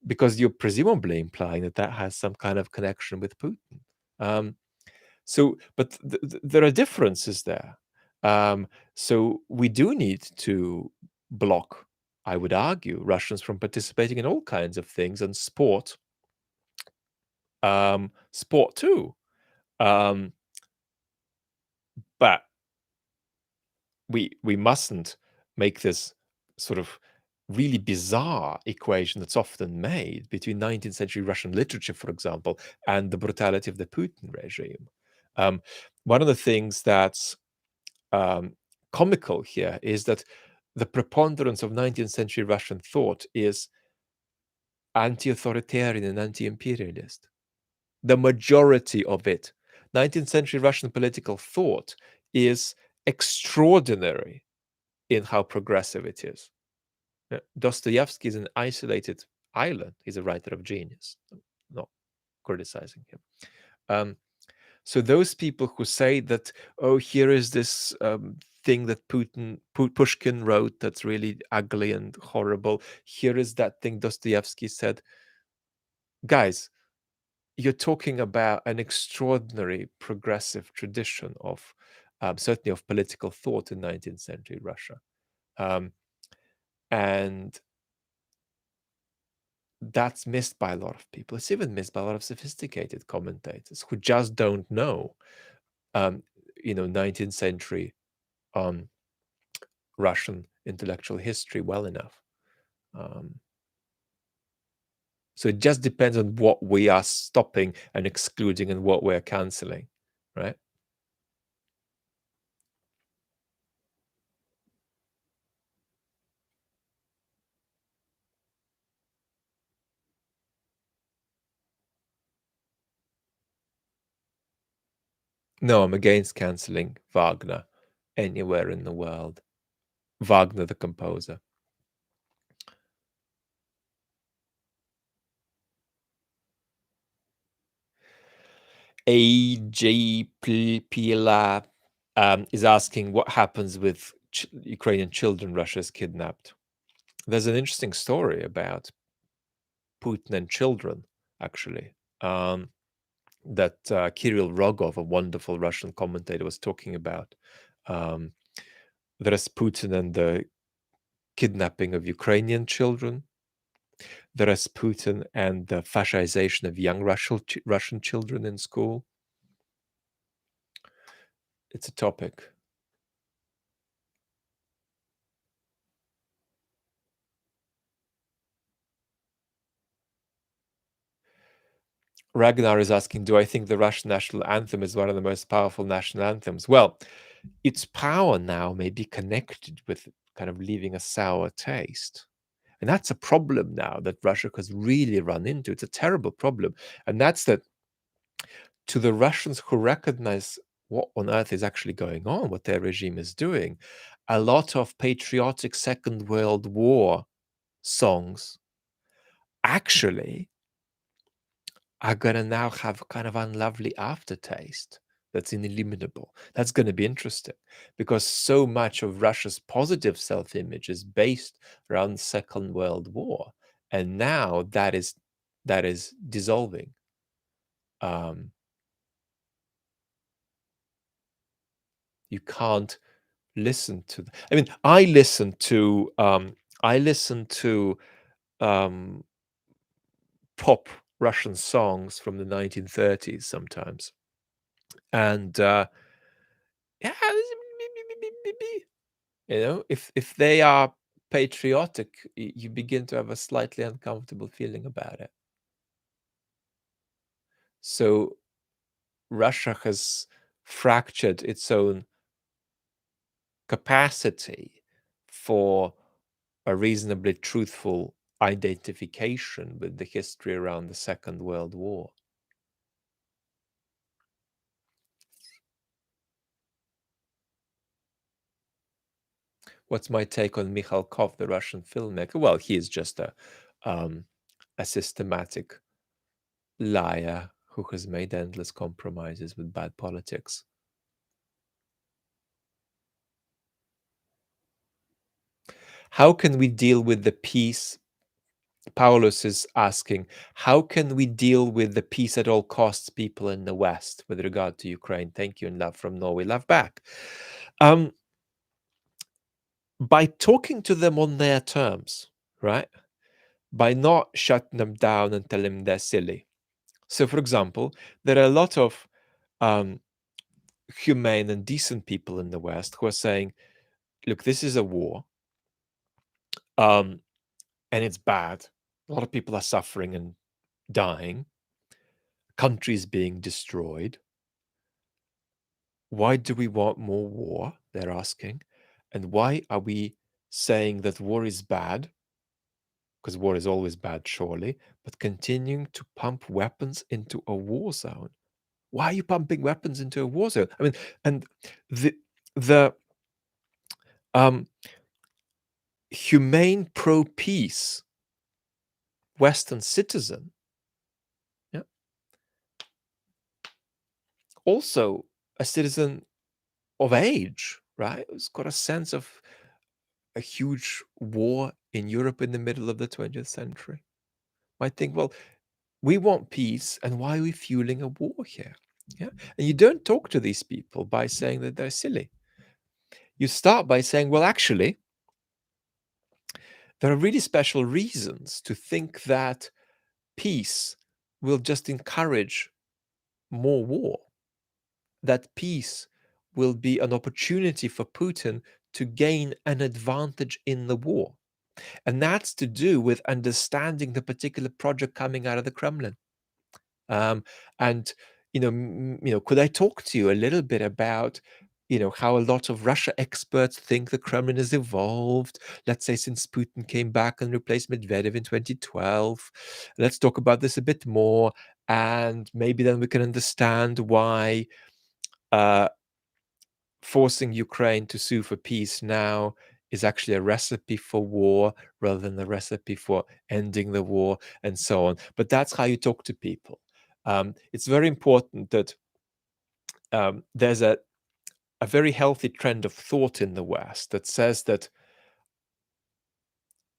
Speaker 1: Because you're presumably implying that that has some kind of connection with Putin. But there are differences there. So we do need to block, I would argue, Russians from participating in all kinds of things, and sport too. But we mustn't make this sort of really bizarre equation that's often made between 19th century Russian literature, for example, and the brutality of the Putin regime. One of the things that's comical here is that the preponderance of 19th century Russian thought is anti-authoritarian and anti-imperialist. The majority of it, 19th century Russian political thought, is extraordinary in how progressive it is. Dostoevsky is an isolated island. He's a writer of genius. I'm not criticizing him. So those people who say that, oh, here is this thing that Pushkin wrote that's really ugly and horrible. Here is that thing Dostoevsky said. Guys, you're talking about an extraordinary progressive tradition of certainly of political thought in 19th century Russia. And that's missed by a lot of people. It's even missed by a lot of sophisticated commentators who just don't know, 19th century Russian intellectual history well enough. So it just depends on what we are stopping and excluding and what we're canceling, right? No, I'm against cancelling Wagner anywhere in the world. Wagner, the composer. AJ Pila is asking what happens with Ukrainian children Russia's kidnapped. There's an interesting story about Putin and children, actually, that Kirill Rogov, a wonderful Russian commentator, was talking about. Um, the Rasputin and the kidnapping of Ukrainian children, the Rasputin and the fascization of young Russian children in school. It's a topic. Ragnar is asking, do I think the Russian national anthem is one of the most powerful national anthems? Well, its power now may be connected with kind of leaving a sour taste. And that's a problem now that Russia has really run into. It's a terrible problem. And that's that to the Russians who recognize what on earth is actually going on, what their regime is doing, a lot of patriotic Second World War songs actually are going to now have kind of unlovely aftertaste that's ineliminable. That's going to be interesting because so much of Russia's positive self-image is based around the Second World War, and now that is dissolving. You can't listen to. I mean, I listen to um, pop Russian songs from the 1930s sometimes, and yeah, if they are patriotic, you begin to have a slightly uncomfortable feeling about it. So Russia has fractured its own capacity for a reasonably truthful identification with the history around the Second World War. What's my take on Mikhalkov, the Russian filmmaker? Well, he is just a systematic liar who has made endless compromises with bad politics. How can we deal with the peace? Paulus is asking, how can we deal with the peace at all costs people in the West with regard to Ukraine? Thank you and love from Norway. Love back. By talking to them on their terms, right? By not shutting them down and telling them they're silly. So, for example, there are a lot of humane and decent people in the West who are saying, look, this is a war, and it's bad. A lot of people are suffering and dying. Countries being destroyed. Why do we want more war? They're asking. And why are we saying that war is bad? Because war is always bad, surely, but continuing to pump weapons into a war zone. Why are you pumping weapons into a war zone? I mean, and the um, humane pro-peace Western citizen, yeah, also a citizen of age, right? Who's got a sense of a huge war in Europe in the middle of the 20th century. Might think, well, we want peace, and why are we fueling a war here? Yeah, and you don't talk to these people by saying that they're silly. You start by saying, well, actually, there are really special reasons to think that peace will just encourage more war, that peace will be an opportunity for Putin to gain an advantage in the war. And that's to do with understanding the particular project coming out of the Kremlin. And could I talk to you a little bit about how a lot of Russia experts think the Kremlin has evolved, let's say since Putin came back and replaced Medvedev in 2012. Let's talk about this a bit more, and maybe then we can understand why uh, forcing Ukraine to sue for peace now is actually a recipe for war rather than a recipe for ending the war and so on. But that's how you talk to people. It's very important that there's a very healthy trend of thought in the West that says that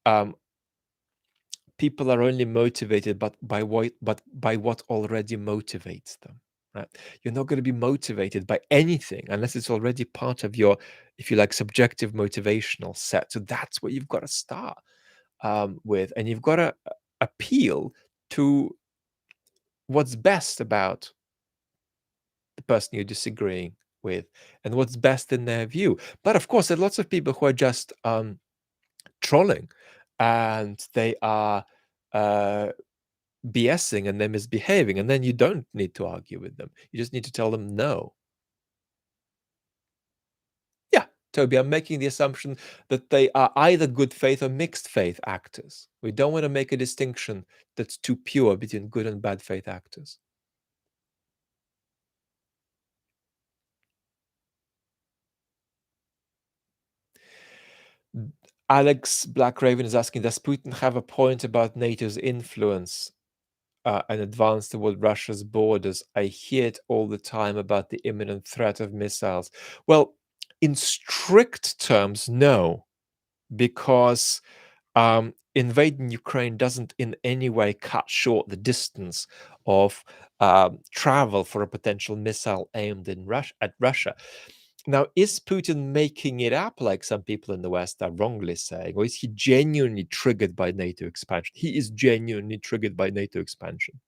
Speaker 1: um, people are only motivated but by what already motivates them. Right? You're not going to be motivated by anything unless it's already part of your, if you like, subjective motivational set. So that's where you've got to start with, and you've got to appeal to what's best about the person you're disagreeing with and what's best in their view. But of course, there are lots of people who are just trolling, and they are uh, BSing and they're misbehaving, and then you don't need to argue with them. You just need to tell them no. Yeah, Toby, I'm making the assumption that they are either good faith or mixed faith actors. We don't want to make a distinction that's too pure between good and bad faith actors. Alex Black Raven is asking, does Putin have a point about NATO's influence and advance toward Russia's borders? I hear it all the time about the imminent threat of missiles. Well, in strict terms, no, because invading Ukraine doesn't in any way cut short the distance of travel for a potential missile aimed at Russia. Now, is Putin making it up like some people in the West are wrongly saying, or is he genuinely triggered by NATO expansion? He is genuinely triggered by NATO expansion.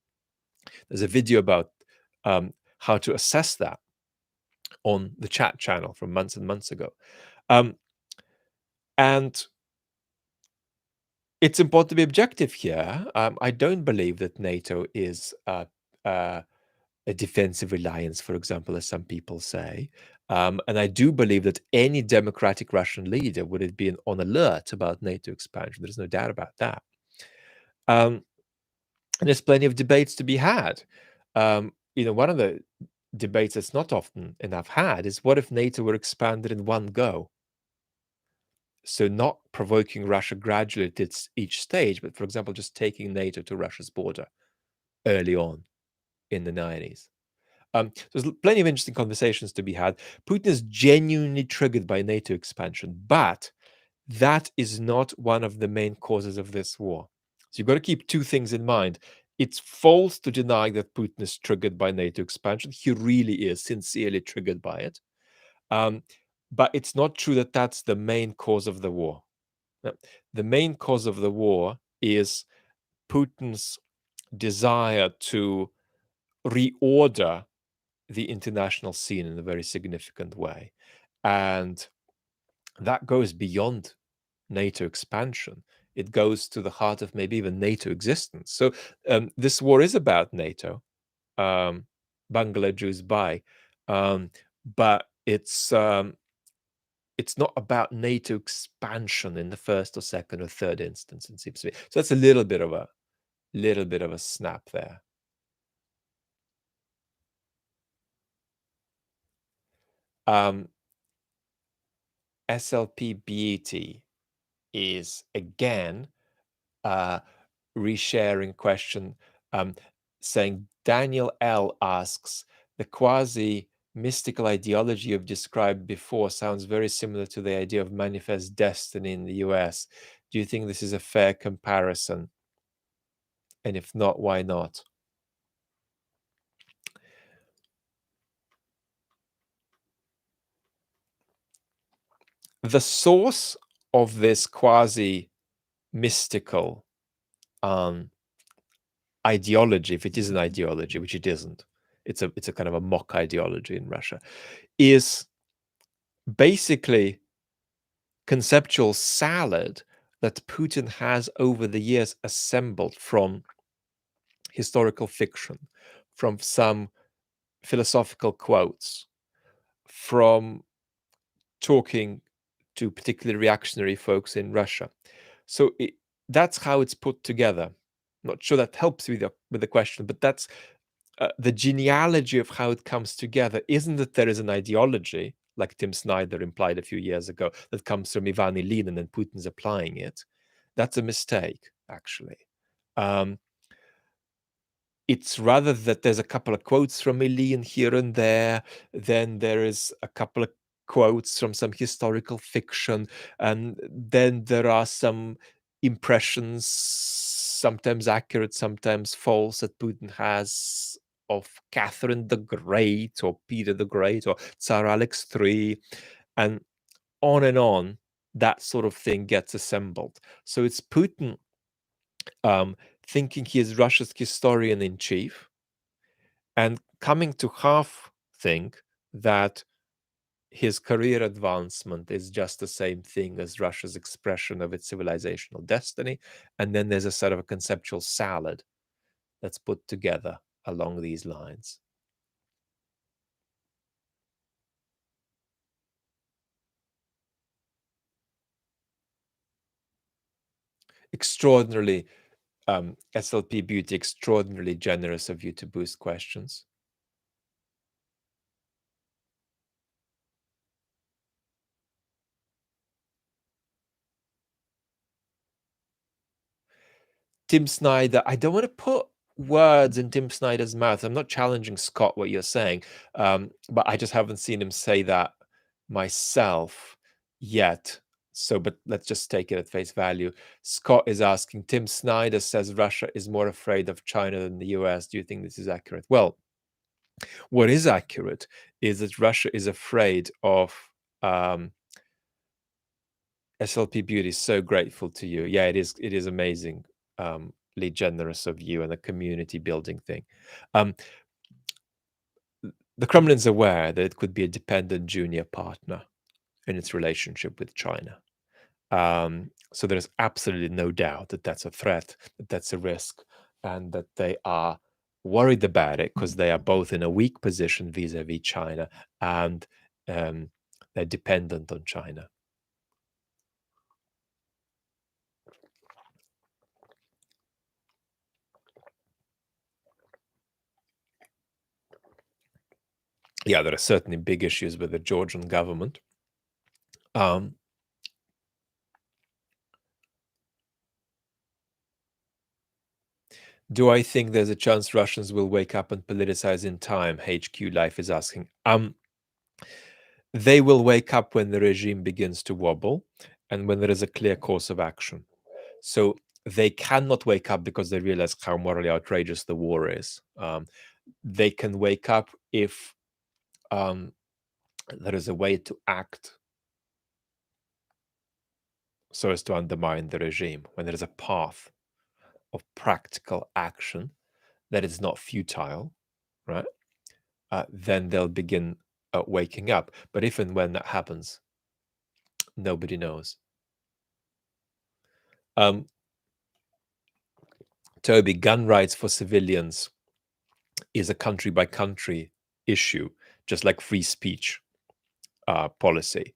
Speaker 1: There's a video about how to assess that on the chat channel from months and months ago. And it's important to be objective here. I don't believe that NATO is a defensive alliance, for example, as some people say. And I do believe that any democratic Russian leader would have been on alert about NATO expansion. There's no doubt about that. And there's plenty of debates to be had. One of the debates that's not often enough had is, what if NATO were expanded in one go? So not provoking Russia gradually at each stage, but for example, just taking NATO to Russia's border early on in the 90s. There's plenty of interesting conversations to be had. Putin is genuinely triggered by NATO expansion, but that is not one of the main causes of this war. So you've got to keep two things in mind. It's false to deny that Putin is triggered by NATO expansion. He really is sincerely triggered by it. But it's not true that that's the main cause of the war. No. The main cause of the war is Putin's desire to reorder the international scene in a very significant way. And that goes beyond NATO expansion. It goes to the heart of maybe even NATO existence. So this war is about NATO, Bangla Jews by, but it's not about NATO expansion in the first or second or third instance. It seems to me. So that's a little bit of a snap there. SLP BET is again resharing question, saying Daniel L asks, the quasi mystical ideology you've described before sounds very similar to the idea of manifest destiny in the US. Do you think this is a fair comparison? And if not, why not? The source of this quasi mystical ideology, if it is an ideology, which it isn't, it's a kind of a mock ideology in Russia, is basically conceptual salad that Putin has over the years assembled from historical fiction, from some philosophical quotes, from talking to particularly reactionary folks in Russia. So that's how it's put together. Not sure that helps with the question, but that's the genealogy of how it comes together isn't that there is an ideology, like Tim Snyder implied a few years ago, that comes from Ivan Ilyin and Putin's applying it. That's a mistake, actually. Um, it's rather that there's a couple of quotes from Ilyin here and there. Then there is a couple of quotes from some historical fiction, and then there are some impressions, sometimes accurate, sometimes false, that Putin has of Catherine the Great or Peter the Great or Tsar Alex III, and on and on. That sort of thing gets assembled. So it's Putin um, thinking he is Russia's historian in chief and coming to half think that his career advancement is just the same thing as Russia's expression of its civilizational destiny. And then there's a sort of a conceptual salad that's put together along these lines. Extraordinarily, SLP Beauty, extraordinarily generous of you to boost questions. Tim Snyder, I don't want to put words in Tim Snyder's mouth. I'm not challenging Scott what you're saying, but I just haven't seen him say that myself yet. So, but let's just take it at face value. Scott is asking, Tim Snyder says Russia is more afraid of China than the US. Do you think this is accurate? Well, what is accurate is that Russia is afraid of SLP Beauty. So grateful to you. Yeah, it is amazing. Generous of you and a community building thing. Um, the Kremlin's aware that it could be a dependent junior partner in its relationship with China. So there's absolutely no doubt that that's a threat, that that's a risk, and that they are worried about it because they are both in a weak position vis-a-vis China, and they're dependent on China. Yeah, there are certainly big issues with the Georgian government. Do I think there's a chance Russians will wake up and politicize in time? HQ Life is asking. They will wake up when the regime begins to wobble and when there is a clear course of action. So they cannot wake up because they realize how morally outrageous the war is. They can wake up if there is a way to act so as to undermine the regime, when there is a path of practical action that is not futile, right? Then they'll begin waking up. But if and when that happens, nobody knows. Toby, gun rights for civilians is a country by country issue, just like free speech policy.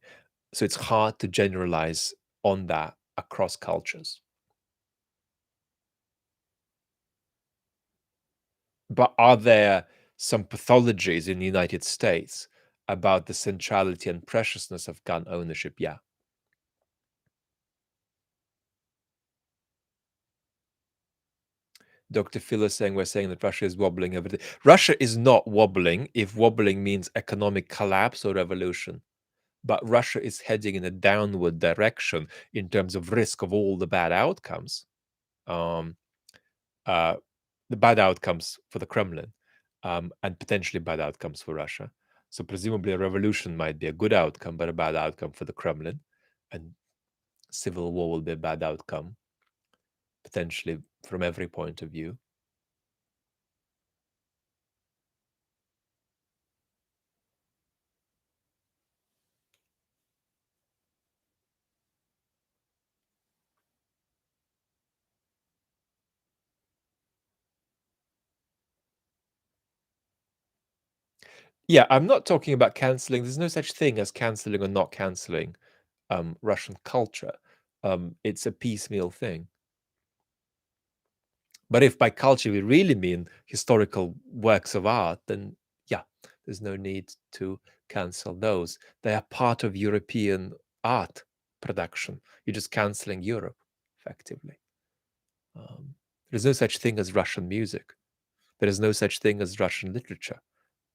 Speaker 1: So it's hard to generalize on that across cultures. But are there some pathologies in the United States about the centrality and preciousness of gun ownership? Yeah. Dr. Phil is saying we're saying that Russia is wobbling every day. Russia is not wobbling if wobbling means economic collapse or revolution. But Russia is heading in a downward direction in terms of risk of all the bad outcomes. Um, the bad outcomes for the Kremlin, and potentially bad outcomes for Russia. So presumably a revolution might be a good outcome, but a bad outcome for the Kremlin, and civil war will be a bad outcome, potentially from every point of view. Yeah, I'm not talking about canceling. There's no such thing as canceling or not canceling Russian culture. It's a piecemeal thing. But if by culture we really mean historical works of art, then yeah, there's no need to cancel those. They are part of European art production. You're just canceling Europe, effectively. There's no such thing as Russian music. There is no such thing as Russian literature.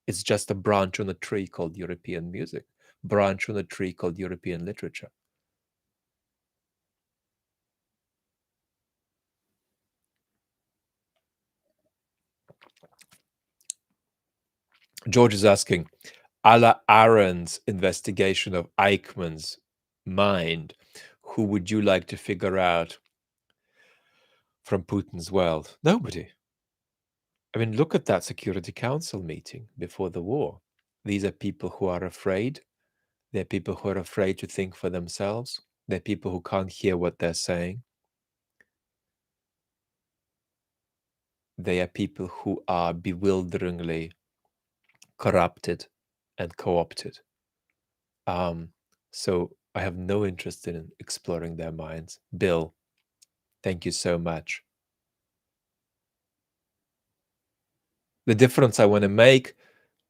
Speaker 1: It's just a branch on a tree called European music, branch on a tree called European literature. George is asking, a la Arendt's investigation of Eichmann's mind, who would you like to figure out from Putin's world? Nobody. I mean, look at that Security Council meeting before the war. These are people who are afraid. They're people who are afraid to think for themselves. They're people who can't hear what they're saying. They are people who are bewilderingly corrupted and co-opted. So I have no interest in exploring their minds. Bill, thank you so much. The difference I want to make,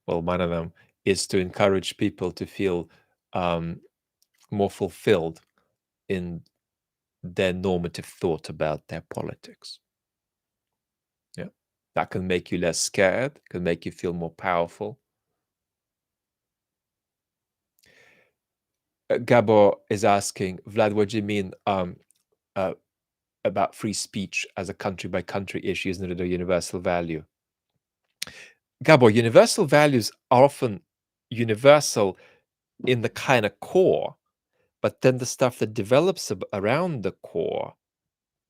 Speaker 1: well, one of them is to encourage people to feel more fulfilled in their normative thought about their politics. Yeah, that can make you less scared, can make you feel more powerful. Gabor is asking, Vlad, what do you mean about free speech as a country by country issue? Isn't it a universal value? Gabor, universal values are often universal in the kind of core, but then the stuff that develops around the core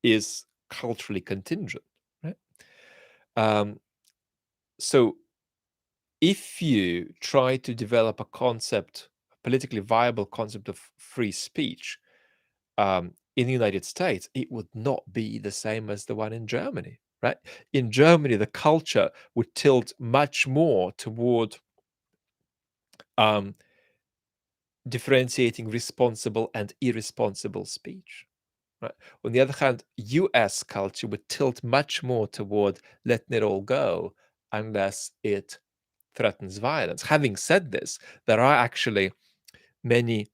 Speaker 1: is culturally contingent, right? So if you try to develop a concept, a politically viable concept of free speech in the United States, it would not be the same as the one in Germany, right? In Germany, the culture would tilt much more toward differentiating responsible and irresponsible speech. Right? On the other hand, US culture would tilt much more toward letting it all go unless it threatens violence. Having said this, there are actually many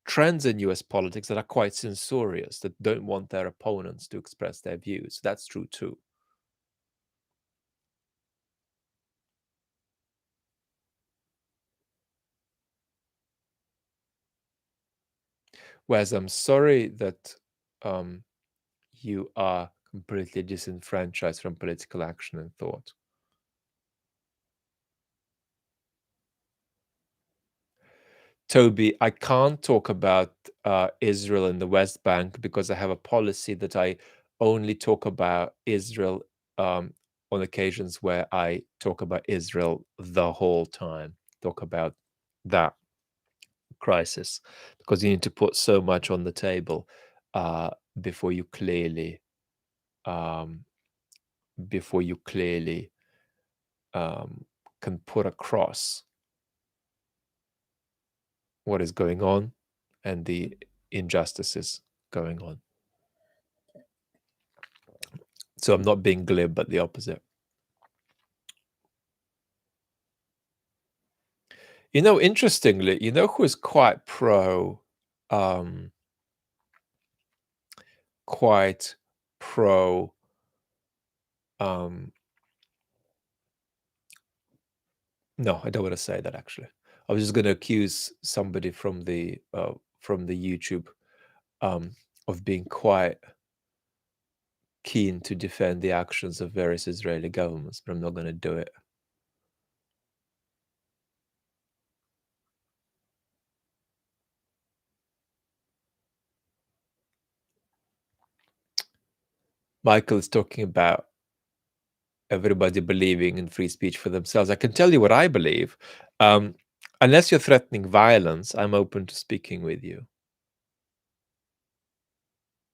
Speaker 1: trends in US politics that are quite censorious, that don't want their opponents to express their views. That's true too. Whereas I'm sorry that you are completely disenfranchised from political action and thought. Toby, I can't talk about Israel and the West Bank because I have a policy that I only talk about Israel on occasions where I talk about Israel the whole time, talk about that crisis, because you need to put so much on the table before you clearly um, can put across what is going on and the injustices going on. So I'm not being glib, but the opposite. Interestingly, who is quite quite pro no, I don't want to say that actually. I was just going to accuse somebody from the YouTube of being quite keen to defend the actions of various Israeli governments, but I'm not going to do it. Michael is talking about everybody believing in free speech for themselves. I can tell you what I believe. Unless you're threatening violence, I'm open to speaking with you.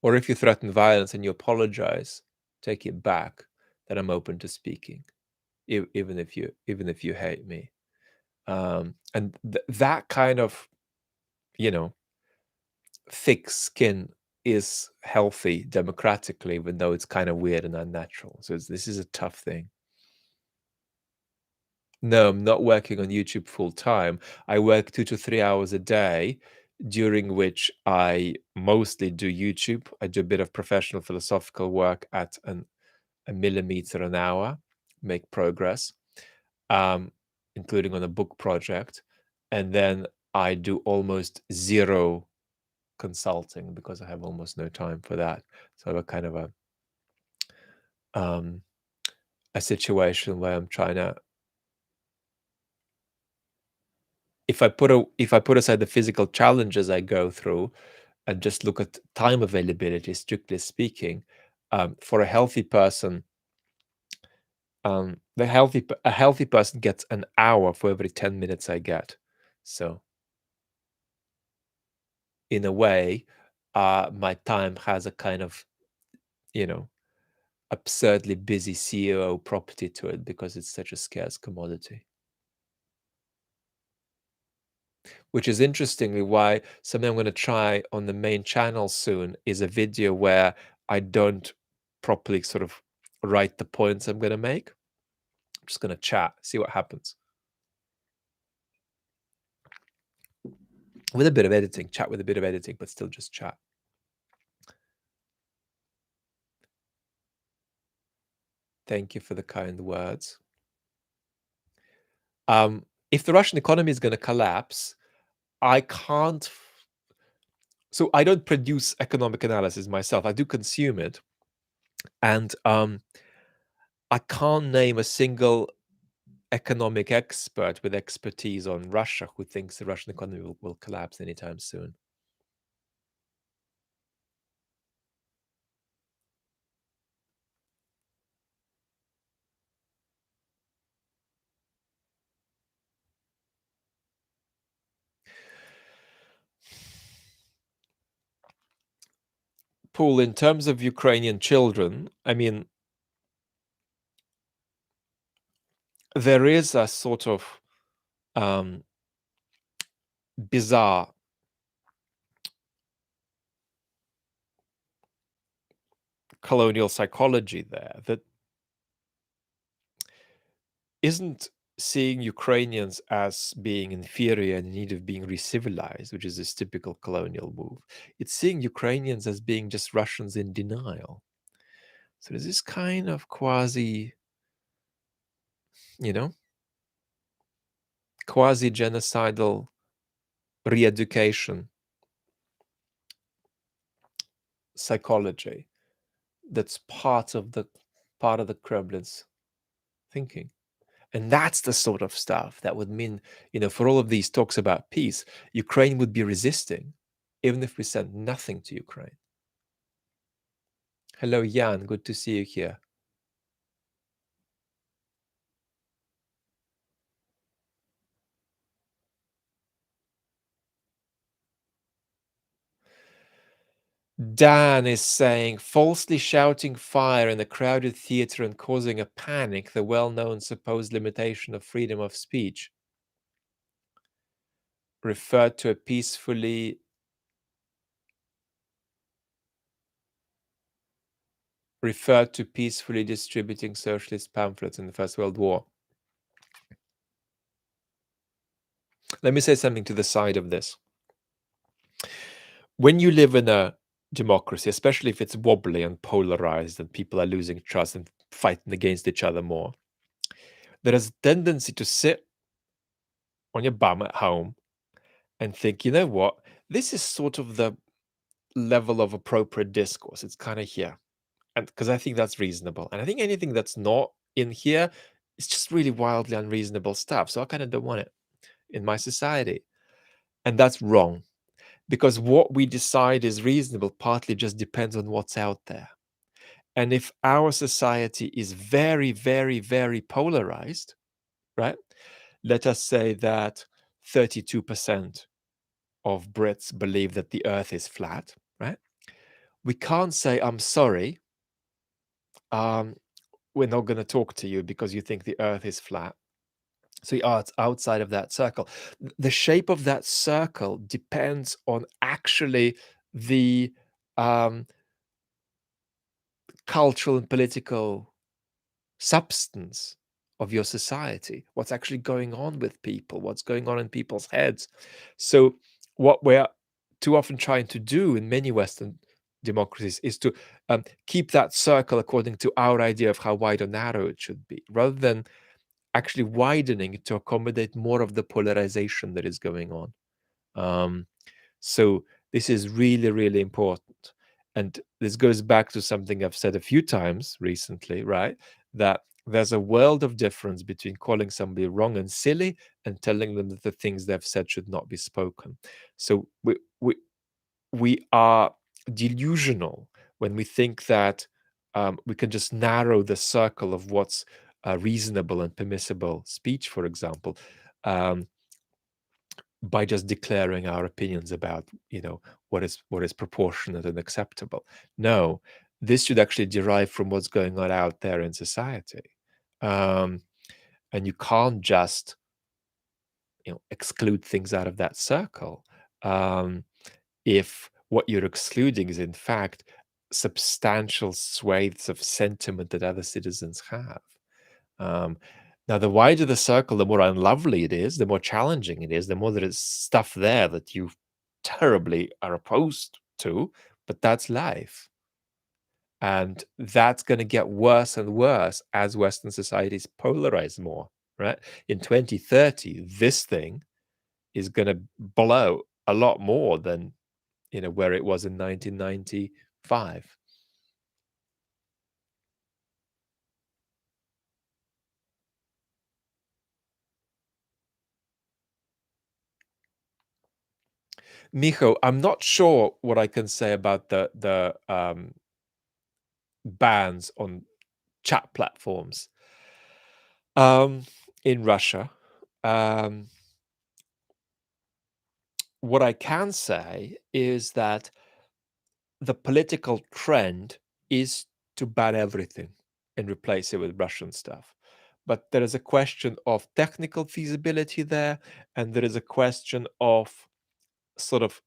Speaker 1: Or if you threaten violence and you apologize, take it back, then I'm open to speaking, even if you hate me. And that kind of, thick skin is healthy democratically, even though it's kind of weird and unnatural. So this is a tough thing. No, I'm not working on YouTube full time. I work 2 to 3 hours a day, during which I mostly do YouTube. I do a bit of professional philosophical work at a millimeter an hour, make progress, um, including on a book project. And then I do almost zero consulting because I have almost no time for that. So I have a kind of um, a situation where I'm trying to, if I put aside the physical challenges I go through and just look at time availability, strictly speaking, for a healthy person, a healthy person gets an hour for every 10 minutes I get. So in a way, my time has a kind of, you know, absurdly busy CEO property to it because it's such a scarce commodity. Which is interestingly why something I'm going to try on the main channel soon is a video where I don't properly sort of write the points I'm going to make. I'm just going to chat, see what happens. With a bit of editing, chat with a bit of editing, but still just chat. Thank you for the kind words. If the Russian economy is going to collapse, I can't. So I don't produce economic analysis myself. I do consume it, and I can't name a single economic expert with expertise on Russia who thinks the Russian economy will collapse anytime soon. Paul, in terms of Ukrainian children, I mean, there is a sort of bizarre colonial psychology there that isn't seeing Ukrainians as being inferior and in need of being re-civilized, which is this typical colonial move. It's seeing Ukrainians as being just Russians in denial. So there's this kind of quasi, you know, quasi-genocidal re-education psychology that's part of the Kremlin's thinking. And that's the sort of stuff that would mean, for all of these talks about peace, Ukraine would be resisting, even if we sent nothing to Ukraine. Hello, Jan. Good to see you here. Dan is saying, falsely shouting fire in a crowded theater and causing a panic, the well-known supposed limitation of freedom of speech, referred to peacefully distributing socialist pamphlets in the First World War. Let me say something to the side of this. When you live in a democracy, especially if it's wobbly and polarized and people are losing trust and fighting against each other more, there is a tendency to sit on your bum at home and think, you know what, this is sort of the level of appropriate discourse. It's kind of here. And because I think that's reasonable. And I think anything that's not in here is just really wildly unreasonable stuff. So I kind of don't want it in my society. And that's wrong. Because what we decide is reasonable partly just depends on what's out there. And if our society is very, very, very polarized, right? Let us say that 32% of Brits believe that the earth is flat, right? We can't say, I'm sorry, we're not going to talk to you because you think the earth is flat. So you are outside of that circle. The shape of that circle depends on actually the um, cultural and political substance of your society, what's actually going on with people, what's going on in people's heads. So, what we're too often trying to do in many Western democracies is to keep that circle according to our idea of how wide or narrow it should be, rather than actually widening it to accommodate more of the polarization that is going on. Um, so this is really, really important. And this goes back to something I've said a few times recently, right? That there's a world of difference between calling somebody wrong and silly and telling them that the things they've said should not be spoken. So we are delusional when we think that we can just narrow the circle of what's reasonable and permissible speech, for example, um, by just declaring our opinions about, what is proportionate and acceptable. No, this should actually derive from what's going on out there in society, um, and you can't just exclude things out of that circle. Um, if what you're excluding is in fact substantial swathes of sentiment that other citizens have. Um, Now, the wider the circle, the more unlovely it is, the more challenging it is, the more there is stuff there that you terribly are opposed to, but that's life. And that's going to get worse and worse as Western societies polarize more, right? In 2030, this thing is going to blow a lot more than where it was in 1995. Micho, I'm not sure what I can say about the bans on chat platforms in Russia. Um, what I can say is that the political trend is to ban everything and replace it with Russian stuff. But there is a question of technical feasibility there, and there is a question of sort of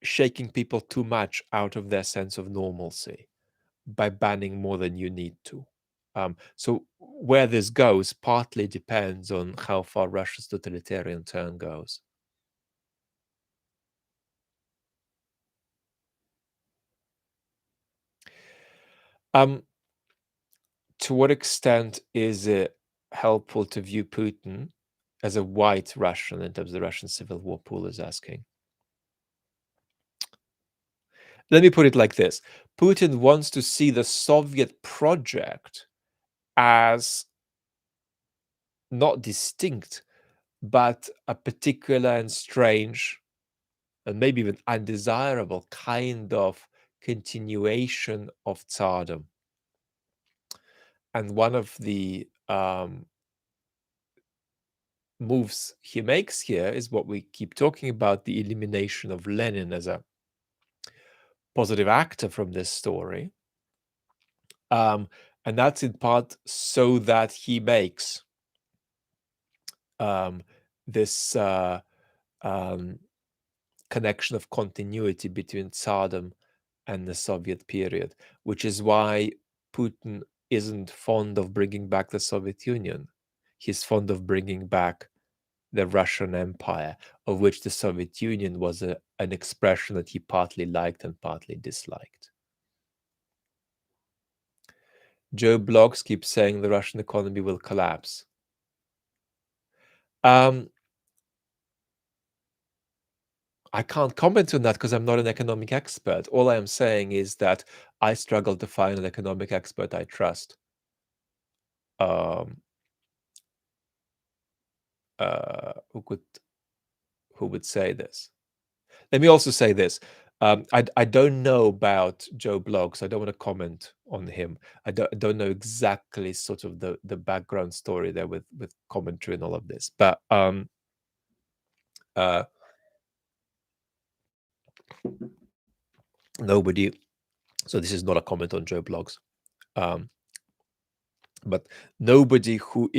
Speaker 1: shaking people too much out of their sense of normalcy by banning more than you need to. So where this goes partly depends on how far Russia's totalitarian turn goes. Um, to what extent is it helpful to view Putin as a white Russian in terms of the Russian Civil War pool is asking? Let me put it like this. Putin wants to see the Soviet project as not distinct, but a particular and strange and maybe even undesirable kind of continuation of Tsardom. And one of the moves he makes here is what we keep talking about, the elimination of Lenin as a positive actor from this story. And that's in part so that he makes this connection of continuity between Tsardom and the Soviet period, which is why Putin isn't fond of bringing back the Soviet Union. He's fond of bringing back the Russian Empire, of which the Soviet Union was an expression that he partly liked and partly disliked. Joe Blogs keeps saying the Russian economy will collapse. I can't comment on that because I'm not an economic expert. All I am saying is that I struggle to find an economic expert I trust um, who would say this. Let me also say this. I don't know about Joe Bloggs. I don't want to comment on him. I don't know exactly sort of the background story there with commentary and all of this. But uh, nobody. So this is not a comment on Joe Bloggs. Um, but nobody who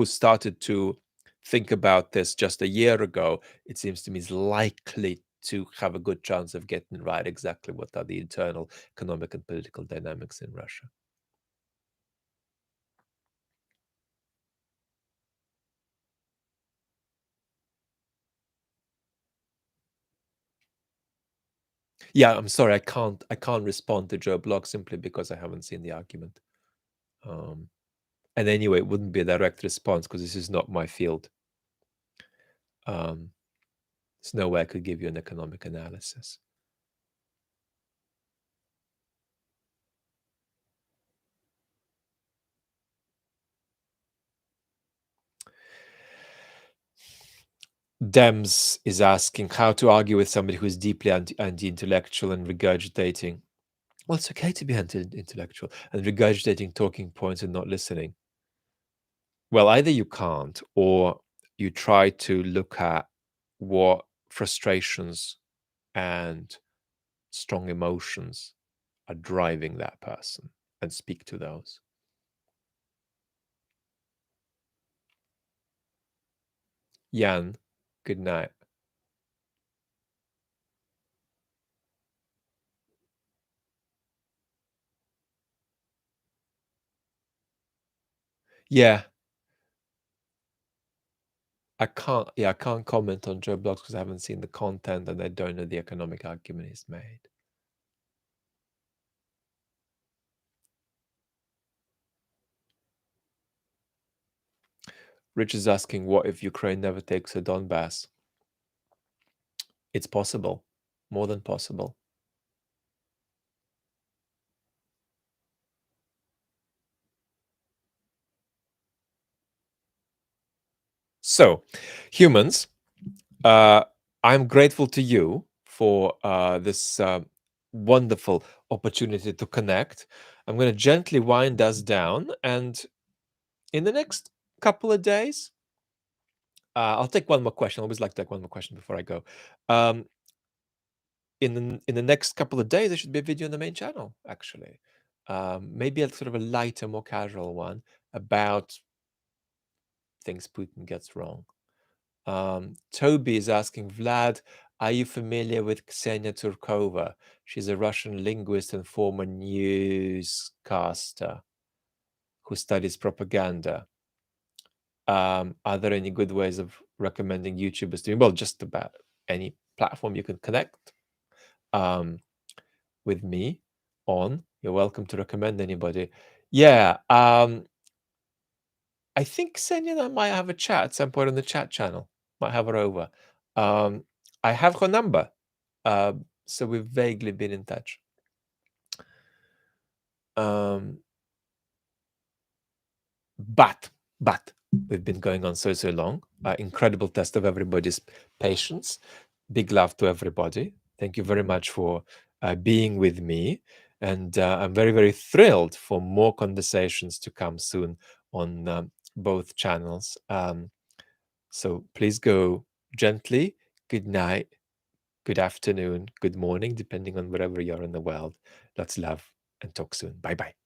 Speaker 1: started to think about this just a year ago, it seems to me, is likely to have a good chance of getting right exactly what are the internal economic and political dynamics in Russia. Yeah, I'm sorry, I can't respond to Joe Block simply because I haven't seen the argument. Um, and anyway, it wouldn't be a direct response because this is not my field. There's no way I could give you an economic analysis. Dems is asking how to argue with somebody who's deeply anti-intellectual and regurgitating. Well, it's okay to be anti-intellectual and regurgitating talking points and not listening. Well, either you can't, or you try to look at what frustrations and strong emotions are driving that person and speak to those. Jan, good night. Yeah, I can't comment on Joe Blogs because I haven't seen the content and I don't know the economic argument he's made. Rich is asking, what if Ukraine never takes the Donbass? It's possible, more than possible. So, humans, I'm grateful to you for this wonderful opportunity to connect. I'm going to gently wind us down, and in the next couple of days, I'll take one more question. I always like to take one more question before I go. Um, in the next couple of days, there should be a video on the main channel, actually. Maybe a sort of a lighter, more casual one about things Putin gets wrong. Toby is asking, Vlad, are you familiar with Ksenia Turkova? She's a Russian linguist and former newscaster who studies propaganda. Are there any good ways of recommending YouTubers doing? Well, just about any platform you can connect with me on. You're welcome to recommend anybody. Yeah, I think Ksenia and I might have a chat at some point on the chat channel. Might have her over. I have her number, so we've vaguely been in touch. But we've been going on so long. Incredible test of everybody's patience. Big love to everybody. Thank you very much for being with me, and I'm very thrilled for more conversations to come soon on both channels. So please go gently. Good night, good afternoon, good morning, depending on wherever you are in the world. Lots of love and talk soon. Bye bye.